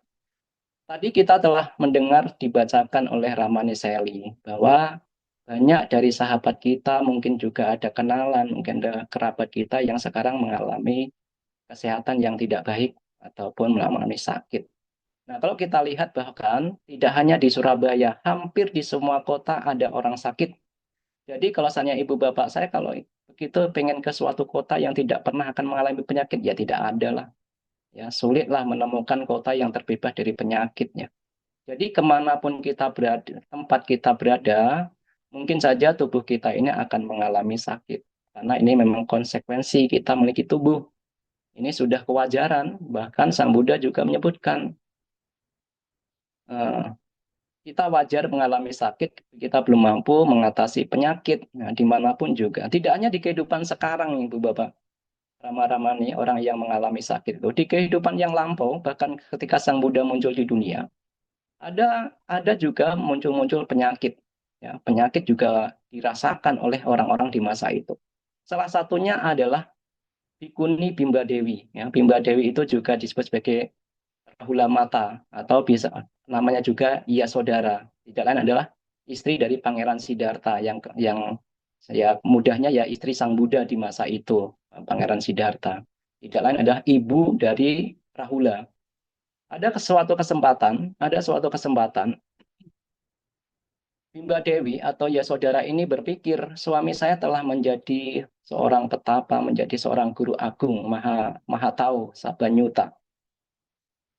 Speaker 3: tadi kita telah mendengar dibacakan oleh Ramani Seli bahwa banyak dari sahabat kita, mungkin juga ada kenalan, mungkin ada kerabat kita yang sekarang mengalami kesehatan yang tidak baik ataupun mengalami sakit. Nah, kalau kita lihat bahkan tidak hanya di Surabaya, hampir di semua kota ada orang sakit. Jadi kalau misalnya ibu bapak saya kalau begitu pengen ke suatu kota yang tidak pernah akan mengalami penyakit, ya tidak ada lah. Ya, sulitlah menemukan kota yang terbebas dari penyakitnya. Jadi kemanapun kita berada, tempat kita berada, mungkin saja tubuh kita ini akan mengalami sakit. Karena ini memang konsekuensi kita memiliki tubuh. Ini sudah kewajaran. Bahkan Sang Buddha juga menyebutkan, eh, kita wajar mengalami sakit, kita belum mampu mengatasi penyakit. Nah, dimanapun juga. Tidak hanya di kehidupan sekarang, Ibu Bapak. Rama-rama nih, orang yang mengalami sakit itu. Di kehidupan yang lampau, bahkan ketika Sang Buddha muncul di dunia, ada juga muncul-muncul penyakit. Ya, penyakit juga dirasakan oleh orang-orang di masa itu. Salah satunya adalah Bikuni Bimba Dewi. Ya, Bimba Dewi itu juga disebut sebagai Rahula Mata atau bisa namanya juga Iya Saudara. Tidak lain adalah istri dari Pangeran Siddhartha yang saya mudahnya ya istri Sang Buddha di masa itu, Pangeran Siddhartha. Tidak lain adalah ibu dari Rahula. Ada suatu kesempatan Bimba Dewi atau ya saudara ini berpikir, suami saya telah menjadi seorang petapa, menjadi seorang guru agung, maha maha tahu, Sabanyuta.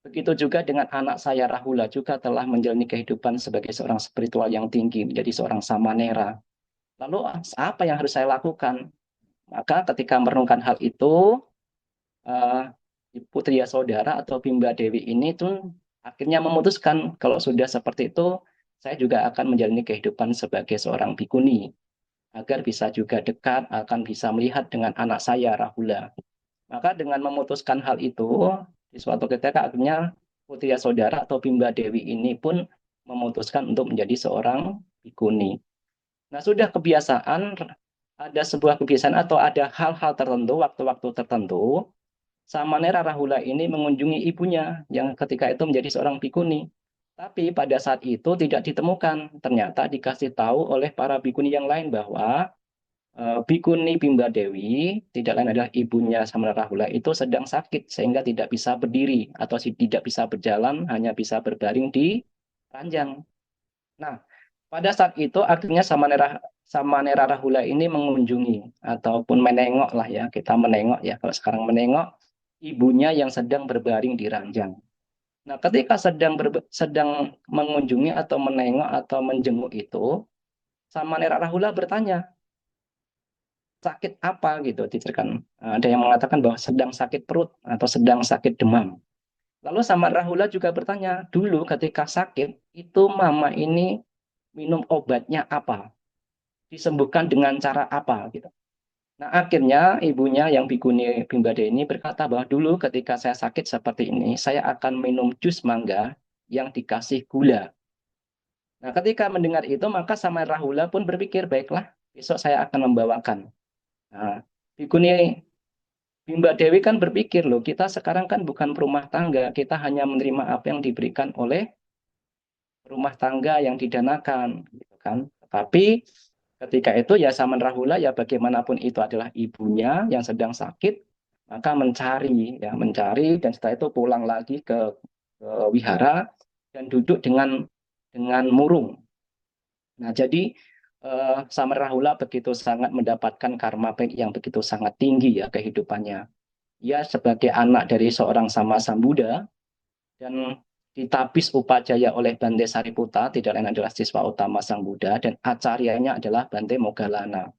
Speaker 3: Begitu juga dengan anak saya Rahula juga telah menjalani kehidupan sebagai seorang spiritual yang tinggi, menjadi seorang samanera. Lalu apa yang harus saya lakukan? Maka ketika merenungkan hal itu, eh, Putri Saudara atau Bimba Dewi ini tuh akhirnya memutuskan kalau sudah seperti itu, saya juga akan menjalani kehidupan sebagai seorang bikuni agar bisa juga dekat, akan bisa melihat dengan anak saya Rahula. Maka dengan memutuskan hal itu, di suatu ketika akhirnya Putri Saudara atau Bimba Dewi ini pun memutuskan untuk menjadi seorang bikuni. Nah, sudah kebiasaan, ada sebuah kebiasaan atau ada hal-hal tertentu, waktu-waktu tertentu, Samanera Rahula ini mengunjungi ibunya yang ketika itu menjadi seorang bikuni. Tapi pada saat itu tidak ditemukan. Ternyata dikasih tahu oleh para bikuni yang lain bahwa Bikuni Bimba Dewi, tidak lain adalah ibunya Samanera Rahula itu sedang sakit sehingga tidak bisa berdiri atau tidak bisa berjalan, hanya bisa berbaring di ranjang. Nah, pada saat itu akhirnya Samanera Rahula ini mengunjungi ataupun menengok lah ya, kita menengok ya, kalau sekarang menengok ibunya yang sedang berbaring di ranjang. Nah, ketika sedang mengunjungi atau menengok atau menjenguk itu, Samanera Rahula bertanya, sakit apa gitu diceritakan. Ada yang mengatakan bahwa sedang sakit perut atau sedang sakit demam. Lalu Samanera Rahula juga bertanya, dulu ketika sakit itu mama ini minum obatnya apa? Disembuhkan dengan cara apa gitu. Nah, akhirnya ibunya yang Bikuni Bimbade ini berkata bahwa dulu ketika saya sakit seperti ini, saya akan minum jus mangga yang dikasih gula. Nah, ketika mendengar itu, maka Sama Rahula pun berpikir, baiklah, besok saya akan membawakan. Nah, Bikuni Bimba Dewi kan berpikir, loh, kita sekarang kan bukan perumah tangga, kita hanya menerima apa yang diberikan oleh rumah tangga yang didanakan, gitu kan. Tapi ketika itu ya Saman Rahula ya bagaimanapun itu adalah ibunya yang sedang sakit, maka mencari dan setelah itu pulang lagi ke wihara dan duduk dengan murung. Nah, jadi Saman Rahula begitu sangat mendapatkan karma baik yang begitu sangat tinggi ya kehidupannya. Ia sebagai anak dari seorang sama Sambuddha dan ditapis upajaya oleh Bante Sariputa, tidak lain adalah siswa utama Sang Buddha, dan acaryanya adalah Bante Moggallana.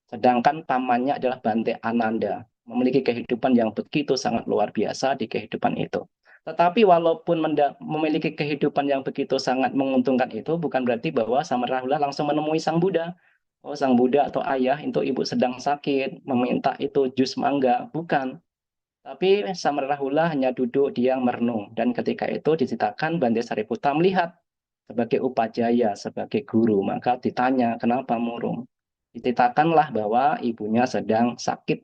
Speaker 3: Sedangkan pamannya adalah Bante Ananda, memiliki kehidupan yang begitu sangat luar biasa di kehidupan itu. Tetapi walaupun memiliki kehidupan yang begitu sangat menguntungkan itu, bukan berarti bahwa Samarahula langsung menemui Sang Buddha. Oh, Sang Buddha atau ayah, itu ibu sedang sakit, meminta itu jus mangga. Bukan. Tapi Samarahula hanya duduk diam merenung. Dan ketika itu diceritakan Bante Sariputa melihat sebagai upajaya, sebagai guru. Maka ditanya, kenapa murung? Diceritakanlah bahwa ibunya sedang sakit.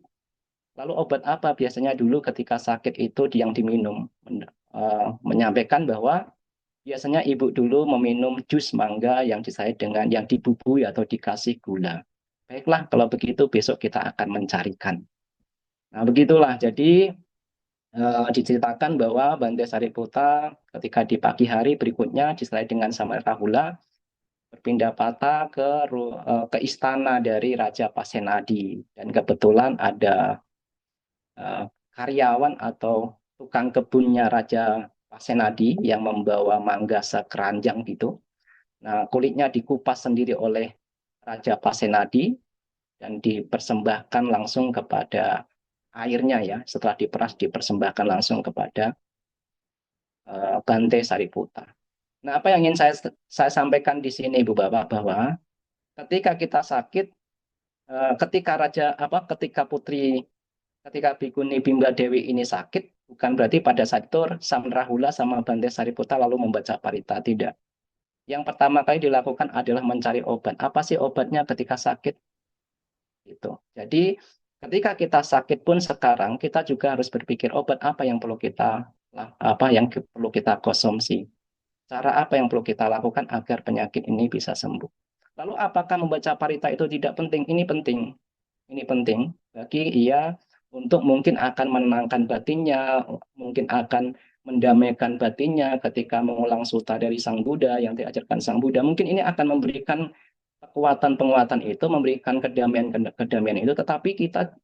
Speaker 3: Lalu obat apa biasanya dulu ketika sakit itu yang diminum? Menyampaikan bahwa biasanya ibu dulu meminum jus mangga yang disaid dengan yang dibubui atau dikasih gula. Baiklah, kalau begitu besok kita akan mencarikan. Nah, begitulah. Jadi diceritakan bahwa Bante Sariputa ketika di pagi hari berikutnya disertai dengan Samarahula berpindah patah ke istana dari Raja Pasenadi, dan kebetulan ada karyawan atau tukang kebunnya Raja Pasenadi yang membawa mangga sekeranjang gitu. Nah, kulitnya dikupas sendiri oleh Raja Pasenadi dan dipersembahkan langsung kepada airnya ya. Setelah diperas dipersembahkan langsung kepada Bante Sariputa. Nah, apa yang ingin saya sampaikan di sini, Ibu Bapak, bahwa ketika kita sakit, ketika Bhikkhuni Bimba Dewi ini sakit, bukan berarti pada saat itu Samarahula sama Bante Sariputa lalu membaca parita, tidak. Yang pertama kali dilakukan adalah mencari obat. Apa sih obatnya ketika sakit? Itu. Jadi ketika kita sakit pun sekarang kita juga harus berpikir obat apa yang perlu kita konsumsi. Cara apa yang perlu kita lakukan agar penyakit ini bisa sembuh. Lalu apakah membaca parita itu tidak penting? Ini penting. Ini penting bagi ia untuk mungkin akan menenangkan batinnya, mungkin akan mendamaikan batinnya ketika mengulang suta dari Sang Buddha yang diajarkan Sang Buddha. Mungkin ini akan memberikan penguatan-penguatan itu, memberikan kedamaian itu, tetapi kita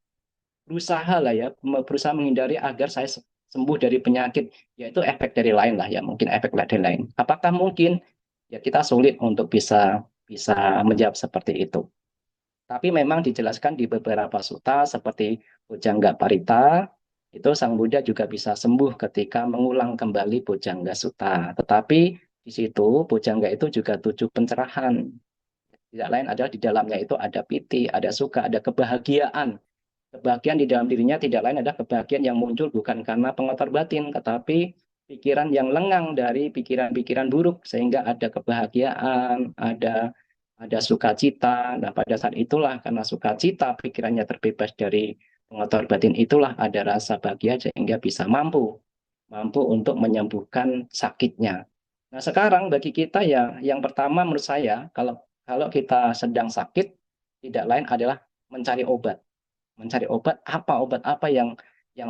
Speaker 3: berusaha lah ya, berusaha menghindari agar saya sembuh dari penyakit, yaitu efek dari lain lah ya, mungkin efek dari lain. Apakah mungkin? Ya kita sulit untuk bisa bisa menjawab seperti itu. Tapi memang dijelaskan di beberapa sutta seperti Bojjhanga Parita, itu Sang Buddha juga bisa sembuh ketika mengulang kembali Bojjhanga Sutta. Tetapi di situ Bojjhanga itu juga 7 pencerahan. Tidak lain adalah di dalamnya itu ada piti, ada sukha, ada kebahagiaan. Kebahagiaan di dalam dirinya tidak lain adalah kebahagiaan yang muncul bukan karena pengotor batin, tetapi pikiran yang lengang dari pikiran-pikiran buruk, sehingga ada kebahagiaan, ada sukacita. Nah, pada saat itulah karena sukacita pikirannya terbebas dari pengotor batin, itulah ada rasa bahagia sehingga bisa mampu untuk menyembuhkan sakitnya. Nah, sekarang bagi kita ya yang pertama menurut saya kalau kalau kita sedang sakit tidak lain adalah mencari obat. Mencari obat apa yang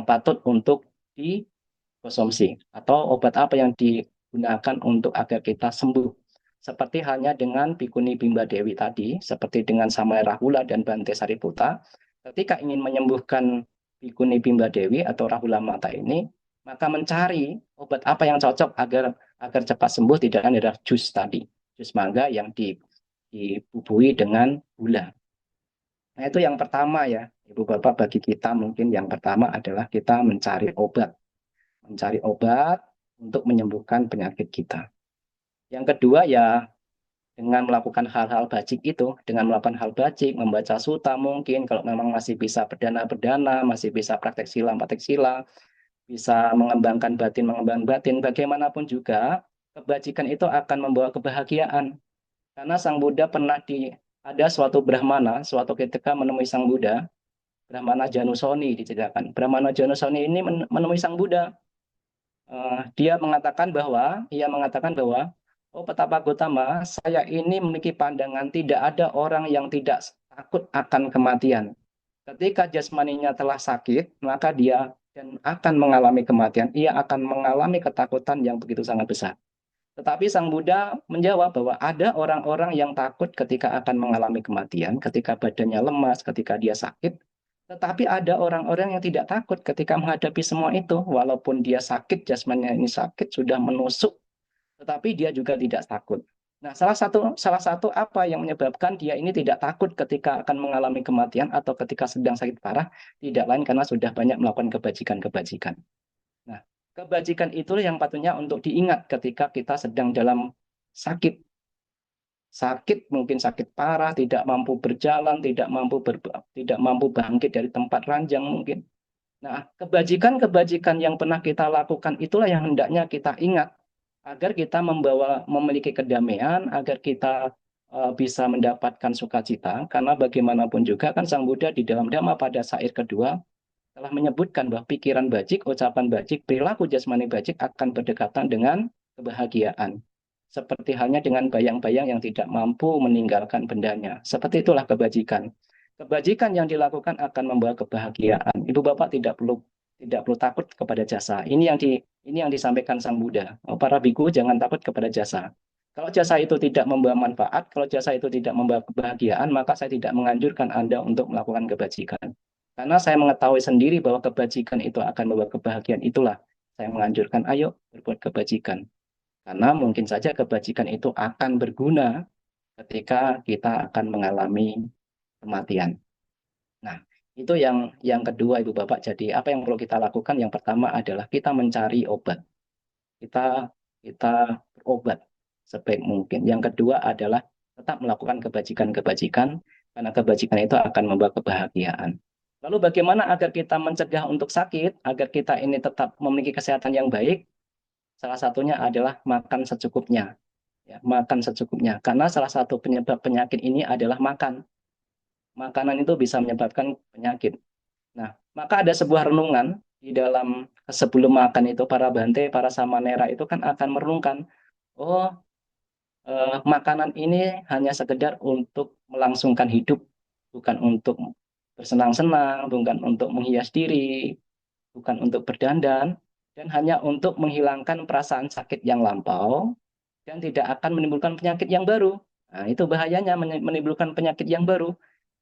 Speaker 3: patut untuk dikonsumsi atau obat apa yang digunakan untuk agar kita sembuh. Seperti halnya dengan Bhikkhuni Bimba Dewi tadi, seperti dengan Samarahula dan Bante Sariputa, ketika ingin menyembuhkan Bhikkhuni Bimba Dewi atau Rahula Mata ini, maka mencari obat apa yang cocok agar agar cepat sembuh, tidak hanya adalah jus tadi, jus mangga yang dibubui dengan gula. Nah, itu yang pertama ya, Ibu Bapak, bagi kita mungkin yang pertama adalah kita mencari obat untuk menyembuhkan penyakit kita. Yang kedua ya dengan melakukan hal-hal bajik itu, dengan melakukan hal bajik, membaca suta mungkin, kalau memang masih bisa berdana, masih bisa praktek sila, bisa mengembangkan batin, bagaimanapun juga, kebajikan itu akan membawa kebahagiaan. Karena Sang Buddha ada suatu Brahmana, suatu ketika menemui Sang Buddha, Brahmana Janusoni diceritakan. Brahmana Janusoni ini menemui Sang Buddha. Ia mengatakan bahwa oh Petapa Gotama, saya ini memiliki pandangan tidak ada orang yang tidak takut akan kematian. Ketika jasmaninya telah sakit, maka dia dan akan mengalami kematian. Ia akan mengalami ketakutan yang begitu sangat besar. Tetapi Sang Buddha menjawab bahwa ada orang-orang yang takut ketika akan mengalami kematian, ketika badannya lemas, ketika dia sakit. Tetapi ada orang-orang yang tidak takut ketika menghadapi semua itu. Walaupun dia sakit, jasmaninya ini sakit, sudah menusuk tetapi dia juga tidak takut. Nah, salah satu apa yang menyebabkan dia ini tidak takut ketika akan mengalami kematian atau ketika sedang sakit parah, tidak lain karena sudah banyak melakukan kebajikan-kebajikan. Nah, kebajikan itulah yang patutnya untuk diingat ketika kita sedang dalam sakit. Sakit, mungkin sakit parah, tidak mampu berjalan, tidak mampu bangkit dari tempat ranjang mungkin. Nah, kebajikan-kebajikan yang pernah kita lakukan itulah yang hendaknya kita ingat agar kita memiliki kedamaian, agar kita bisa mendapatkan sukacita. Karena bagaimanapun juga kan Sang Buddha di dalam Dhamma pada syair kedua telah menyebutkan bahwa pikiran bajik, ucapan bajik, perilaku jasmani bajik akan berdekatan dengan kebahagiaan. Seperti halnya dengan bayang-bayang yang tidak mampu meninggalkan bendanya. Seperti itulah kebajikan. Kebajikan yang dilakukan akan membawa kebahagiaan. Ibu Bapak tidak perlu takut kepada jasa. Ini yang disampaikan Sang Buddha. Para biku jangan takut kepada jasa. Kalau jasa itu tidak membawa manfaat, kalau jasa itu tidak membawa kebahagiaan, maka saya tidak menganjurkan Anda untuk melakukan kebajikan. Karena saya mengetahui sendiri bahwa kebajikan itu akan membawa kebahagiaan, itulah saya menganjurkan, ayo berbuat kebajikan. Karena mungkin saja kebajikan itu akan berguna ketika kita akan mengalami kematian. Nah, itu yang kedua Ibu Bapak. Jadi apa yang perlu kita lakukan? Yang pertama adalah kita mencari obat. Kita kita berobat sebaik mungkin. Yang kedua adalah tetap melakukan kebajikan-kebajikan karena kebajikan itu akan membawa kebahagiaan. Lalu bagaimana agar kita mencegah untuk sakit, agar kita ini tetap memiliki kesehatan yang baik? Salah satunya adalah makan secukupnya. Ya, makan secukupnya. Karena salah satu penyebab penyakit ini adalah makan. Makanan itu bisa menyebabkan penyakit. Nah, maka ada sebuah renungan di dalam sebelum makan itu para bante, para samanera itu kan akan merenungkan, oh, makanan ini hanya sekedar untuk melangsungkan hidup, bukan untuk bersenang-senang, bukan untuk menghias diri, bukan untuk berdandan, dan hanya untuk menghilangkan perasaan sakit yang lampau dan tidak akan menimbulkan penyakit yang baru. Nah, itu bahayanya menimbulkan penyakit yang baru.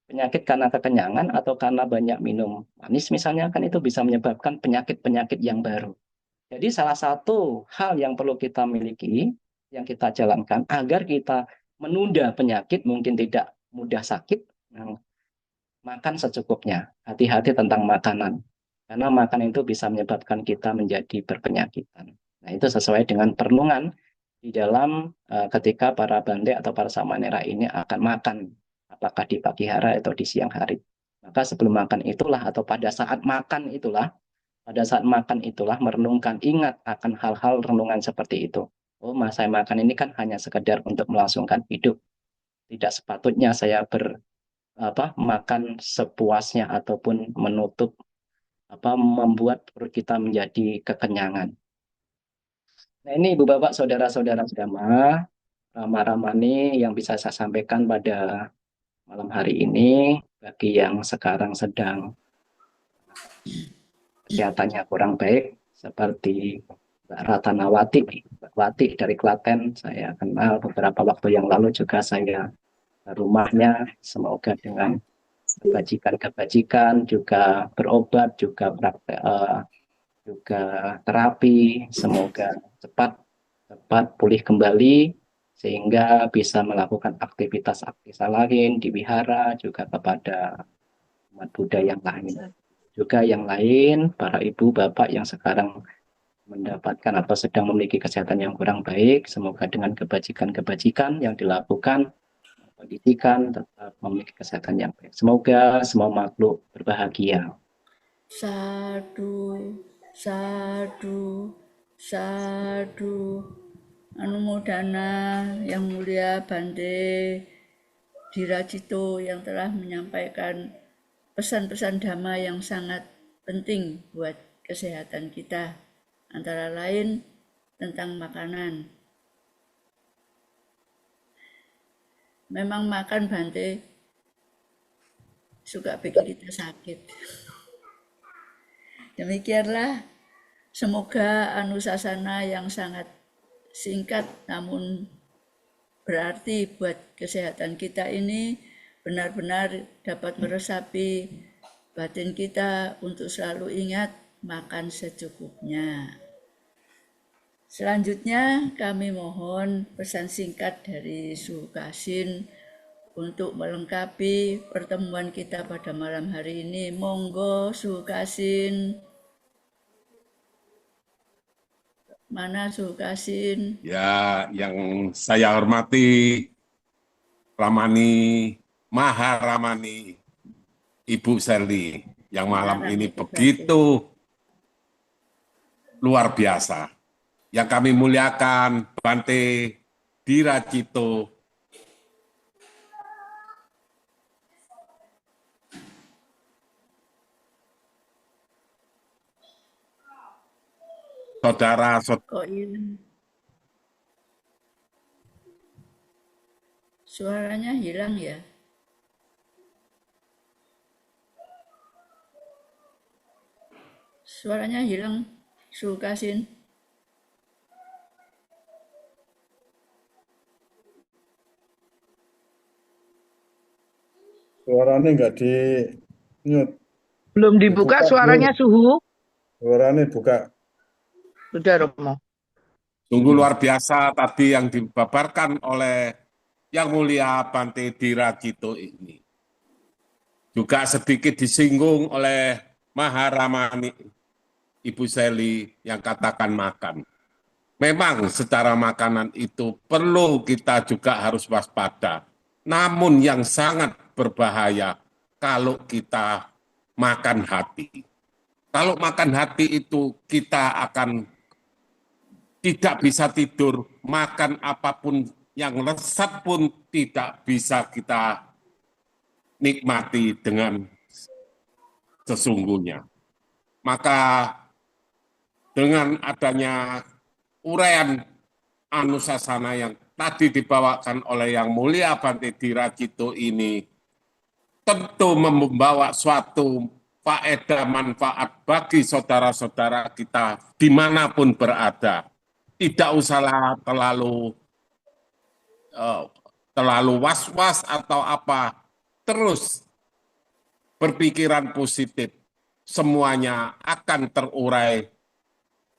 Speaker 3: Penyakit karena kekenyangan atau karena banyak minum manis misalnya kan itu bisa menyebabkan penyakit-penyakit yang baru. Jadi salah satu hal yang perlu kita miliki, yang kita jalankan agar kita menunda penyakit, mungkin tidak mudah sakit, nah, makan secukupnya. Hati-hati tentang makanan. Karena makan itu bisa menyebabkan kita menjadi berpenyakitan. Nah, itu sesuai dengan perenungan di dalam ketika para bante atau para samanera ini akan makan, apakah di pagi hari atau di siang hari. Maka sebelum makan itulah atau pada saat makan itulah merenungkan, ingat akan hal-hal renungan seperti itu. Oh, mas, saya makan ini kan hanya sekedar untuk melangsungkan hidup. Tidak sepatutnya saya makan sepuasnya ataupun membuat perut kita menjadi kekenyangan. Nah, ini Ibu Bapak Saudara-saudara Dhamma, Rama-Ramani yang bisa saya sampaikan pada malam hari ini bagi yang sekarang sedang kesehatannya kurang baik seperti Mbak Ratanawati, Mbak Wati dari Klaten, saya kenal beberapa waktu yang lalu juga saya ke rumahnya, semoga dengan kebajikan-kebajikan juga berobat juga juga terapi, semoga cepat cepat pulih kembali sehingga bisa melakukan aktivitas-aktivitas lain di wihara juga kepada umat Buddha yang lain. Juga yang lain, para ibu, bapak yang sekarang mendapatkan atau sedang memiliki kesehatan yang kurang baik, semoga dengan kebajikan-kebajikan yang dilakukan, pendidikan tetap memiliki kesehatan yang baik. Semoga semua makhluk berbahagia.
Speaker 1: Sadu, sadu, sadu. Anumodana yang mulia Bante Dirajito yang telah menyampaikan pesan-pesan dhamma yang sangat penting buat kesehatan kita. Antara lain tentang makanan. Memang makan Bante suka bikin kita sakit. Demikianlah, semoga anusasana yang sangat singkat namun berarti buat kesehatan kita ini benar-benar dapat meresapi batin kita untuk selalu ingat makan secukupnya. Selanjutnya kami mohon pesan singkat dari Sukasin untuk melengkapi pertemuan kita pada malam hari ini. Monggo Sukasin. Mana Sukasin?
Speaker 4: Ya, yang saya hormati Ramani, Maharamani, Ibu Seli, yang malam ini begitu luar biasa. Yang kami muliakan Bante Diracito, saudara-saudara
Speaker 1: Kok hilang? Suaranya hilang ya? Suaranya hilang, Sukasin.
Speaker 2: Suaranya nggak di mute.
Speaker 5: Belum dibuka suaranya Suhu.
Speaker 2: Suaranya buka.
Speaker 5: Sudah Romo.
Speaker 4: sungguh luar biasa tadi yang dibabarkan oleh Yang Mulia Bante Diracito ini. Juga sedikit disinggung oleh Maharamani, Ibu Seli yang katakan makan. Memang secara makanan itu perlu kita juga harus waspada. Namun yang sangat berbahaya kalau kita makan hati. Kalau makan hati itu kita akan tidak bisa tidur, makan apapun yang lezat pun tidak bisa kita nikmati dengan sesungguhnya. Maka dengan adanya uraian Anusasana yang tadi dibawakan oleh Yang Mulia Bante Diracito ini tentu membawa suatu faedah manfaat bagi saudara-saudara kita dimanapun berada. Tidak usahlah terlalu was-was atau apa. Terus berpikiran positif, semuanya akan terurai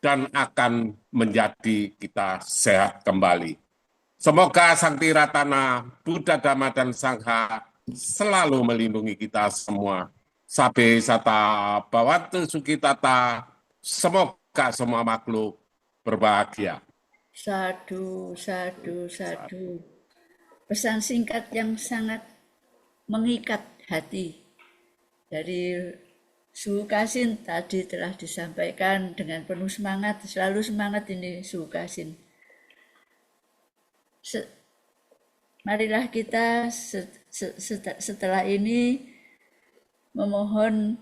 Speaker 4: dan akan menjadi kita sehat kembali. Semoga Sang Tiratana, Buddha, Dhamma, dan Sangha selalu melindungi kita semua. Sabe sata bhavantu sukitata, semoga semua makhluk berbahagia.
Speaker 1: Sadu, sadu, sadu. Pesan singkat yang sangat mengikat hati dari Sukasin tadi telah disampaikan dengan penuh semangat, selalu semangat ini Sukasin. Marilah kita setelah ini memohon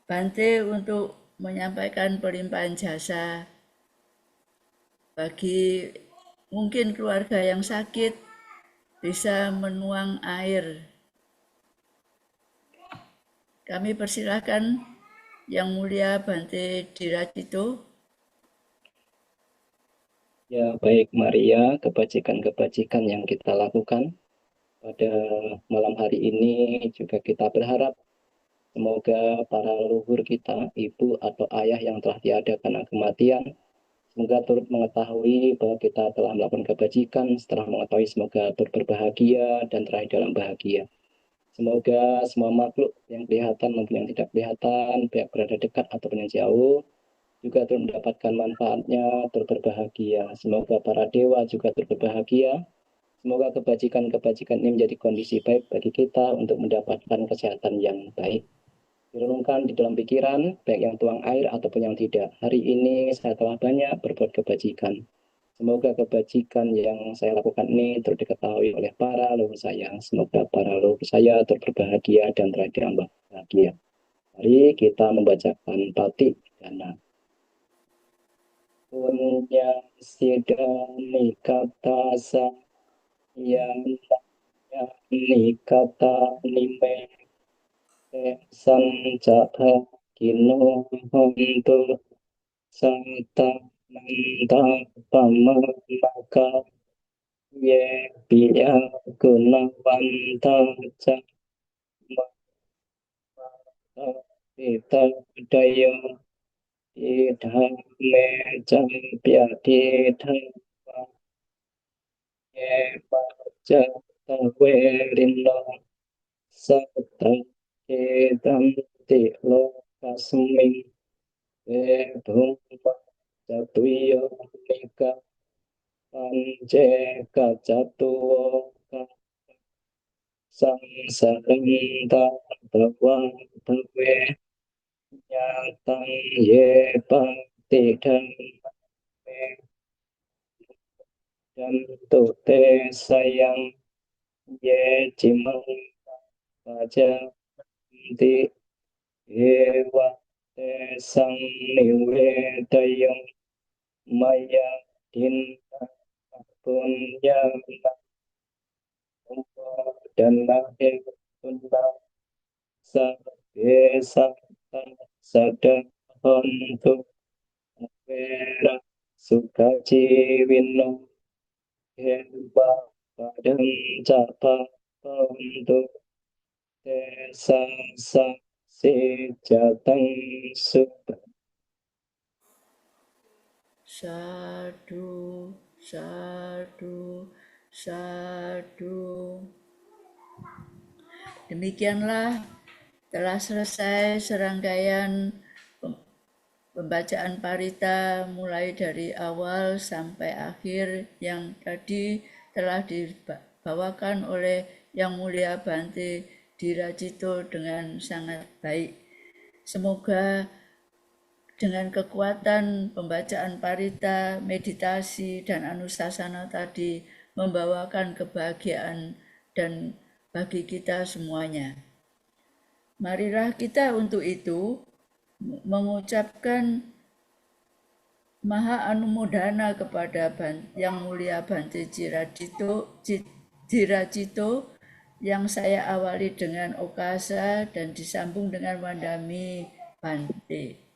Speaker 1: Bante untuk menyampaikan pelimpahan jasa bagi mungkin keluarga yang sakit bisa menuang air. Kami persilahkan Yang Mulia Bante Diracito.
Speaker 3: Ya, baik Maria, kebajikan-kebajikan yang kita lakukan pada malam hari ini juga kita berharap semoga para leluhur kita, ibu atau ayah yang telah tiada karena kematian, semoga turut mengetahui bahwa kita telah melakukan kebajikan, setelah mengetahui semoga berbahagia dan terakhir dalam bahagia. Semoga semua makhluk yang kelihatan maupun yang tidak kelihatan, baik berada dekat ataupun yang jauh, juga turut mendapatkan manfaatnya, turut berbahagia. Semoga para dewa juga turut berbahagia. Semoga kebajikan-kebajikan ini menjadi kondisi baik bagi kita untuk mendapatkan kesehatan yang baik. Direnungkan di dalam pikiran, baik yang tuang air ataupun yang tidak. Hari ini saya telah banyak berbuat kebajikan. Semoga kebajikan yang saya lakukan ini turut diketahui oleh para leluhur saya. Semoga para leluhur saya turut berbahagia dan terakhir bahagia. Mari kita membacakan Pati Dana. Punya sidani kata sa yang nikata nime sancata kino hontu santa nanda pamaka ye piya gunawanta ca mata ita daya Idhame campya didhamma eva jataverino satra kedanti lokasmin vedhumpa jatuyo nika panje kajatuo samsaranta bhava nyatang ye bhakti dhamme jantu te sayang ye cimang pajanti ewa te sang nivedayang maya dinna punya dan lahir tunda sabbe santang sadahantu vera sukaciwino heba padang japa untuk desa sejatang suka
Speaker 1: Sadu, sadu, sadu. Demikianlah telah selesai serangkaian pembacaan parita mulai dari awal sampai akhir yang tadi telah dibawakan oleh Yang Mulia Bante Dirajito dengan sangat baik. Semoga dengan kekuatan pembacaan parita, meditasi, dan anusasana tadi membawakan kebahagiaan dan bagi kita semuanya. Marilah kita untuk itu mengucapkan Maha Anumodana kepada Yang Mulia Bante Dirajito yang saya awali dengan Okasa dan disambung dengan Wandami Bante.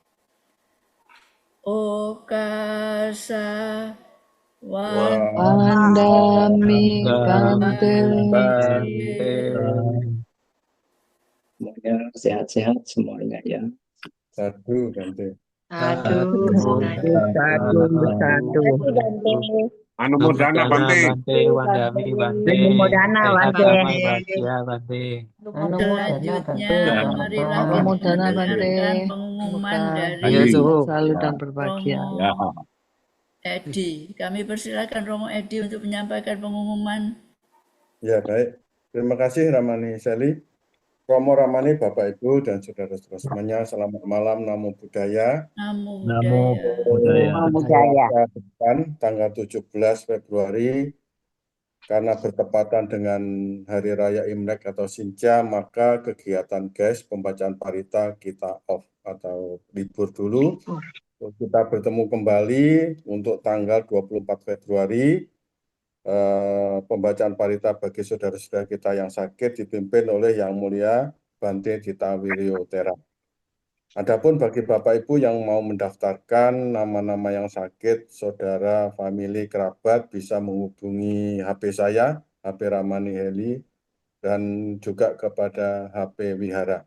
Speaker 1: Okasa
Speaker 5: Wandami Bante.
Speaker 3: semuanya sehat-sehat semuanya ya.
Speaker 2: Sadu, Bante.
Speaker 5: Aduh, sadu.
Speaker 4: Anumodana Bante.
Speaker 6: Wandami Bante.
Speaker 5: Anumodana Bante.
Speaker 6: Bahagia Bante.
Speaker 1: Selanjutnya marilah kita
Speaker 5: Anumodana Bante.
Speaker 1: mendengarkan pengumuman dari
Speaker 6: Ya, Suhu.
Speaker 5: Selalu dan berbahagia.
Speaker 1: Romo Edi. Kami persilakan Romo Edi untuk menyampaikan pengumuman.
Speaker 2: Ya, baik. Terima kasih Ramani Seli. Romo Ramani, Bapak Ibu dan saudara-saudara semuanya, selamat malam, Namo Buddhaya.
Speaker 1: Namo
Speaker 6: Namo
Speaker 1: Buddhaya.
Speaker 6: Buddhaya.
Speaker 2: Depan tanggal 17 Februari, karena bertepatan dengan Hari Raya Imlek atau Shinja, maka kegiatan pembacaan parita kita off atau libur dulu. Kita bertemu kembali untuk tanggal 24 Februari. Pembacaan parita bagi saudara-saudara kita yang sakit dipimpin oleh Yang Mulia Bante Dita Wiryotera. Adapun bagi Bapak Ibu yang mau mendaftarkan nama-nama yang sakit, saudara, famili, kerabat bisa menghubungi HP saya, HP Ramani Heli, dan juga kepada HP Wihara.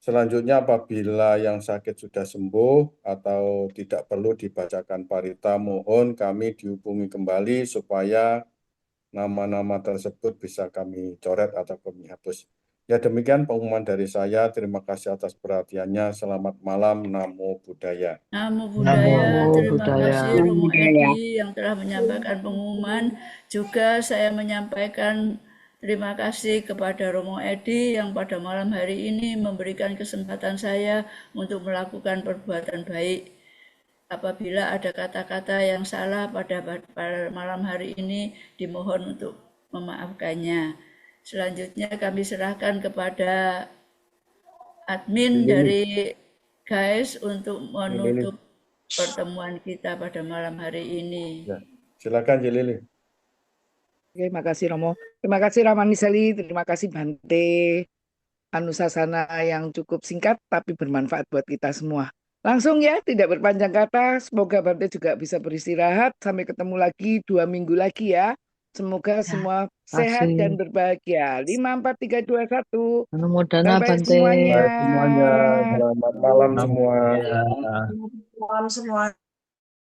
Speaker 2: Selanjutnya apabila yang sakit sudah sembuh atau tidak perlu dibacakan parita, mohon kami dihubungi kembali supaya nama-nama tersebut bisa kami coret atau kami hapus. Ya, demikian pengumuman dari saya. Terima kasih atas perhatiannya. Selamat malam. Namo Buddhaya.
Speaker 1: Namo Buddhaya.
Speaker 5: Namo
Speaker 1: Terima
Speaker 5: Buddhaya.
Speaker 1: kasih Romo Edi yang telah menyampaikan pengumuman. Juga saya menyampaikan terima kasih kepada Romo Edi yang pada malam hari ini memberikan kesempatan saya untuk melakukan perbuatan baik. Apabila ada kata-kata yang salah pada malam hari ini, dimohon untuk memaafkannya. Selanjutnya kami serahkan kepada admin dari GAIS untuk menutup pertemuan kita pada malam hari ini.
Speaker 2: Ya, silakan Jelili.
Speaker 5: Terima kasih Romo. Terima kasih Ramani Seli. Terima kasih Bante. Anusasana yang cukup singkat tapi bermanfaat buat kita semua. Langsung ya, tidak berpanjang kata. Semoga Bante juga bisa beristirahat. Sampai ketemu lagi 2 minggu lagi ya. Semoga
Speaker 6: Ya,
Speaker 5: semua sehat dan
Speaker 6: kasih.
Speaker 5: berbahagia. 5, 4, 3, 2, 1.
Speaker 6: Anu modana
Speaker 5: Bye-bye
Speaker 6: Bante.
Speaker 5: semuanya.
Speaker 2: Baik semuanya, selamat malam
Speaker 6: Salam
Speaker 2: semua.
Speaker 6: ya.
Speaker 7: Malam semua.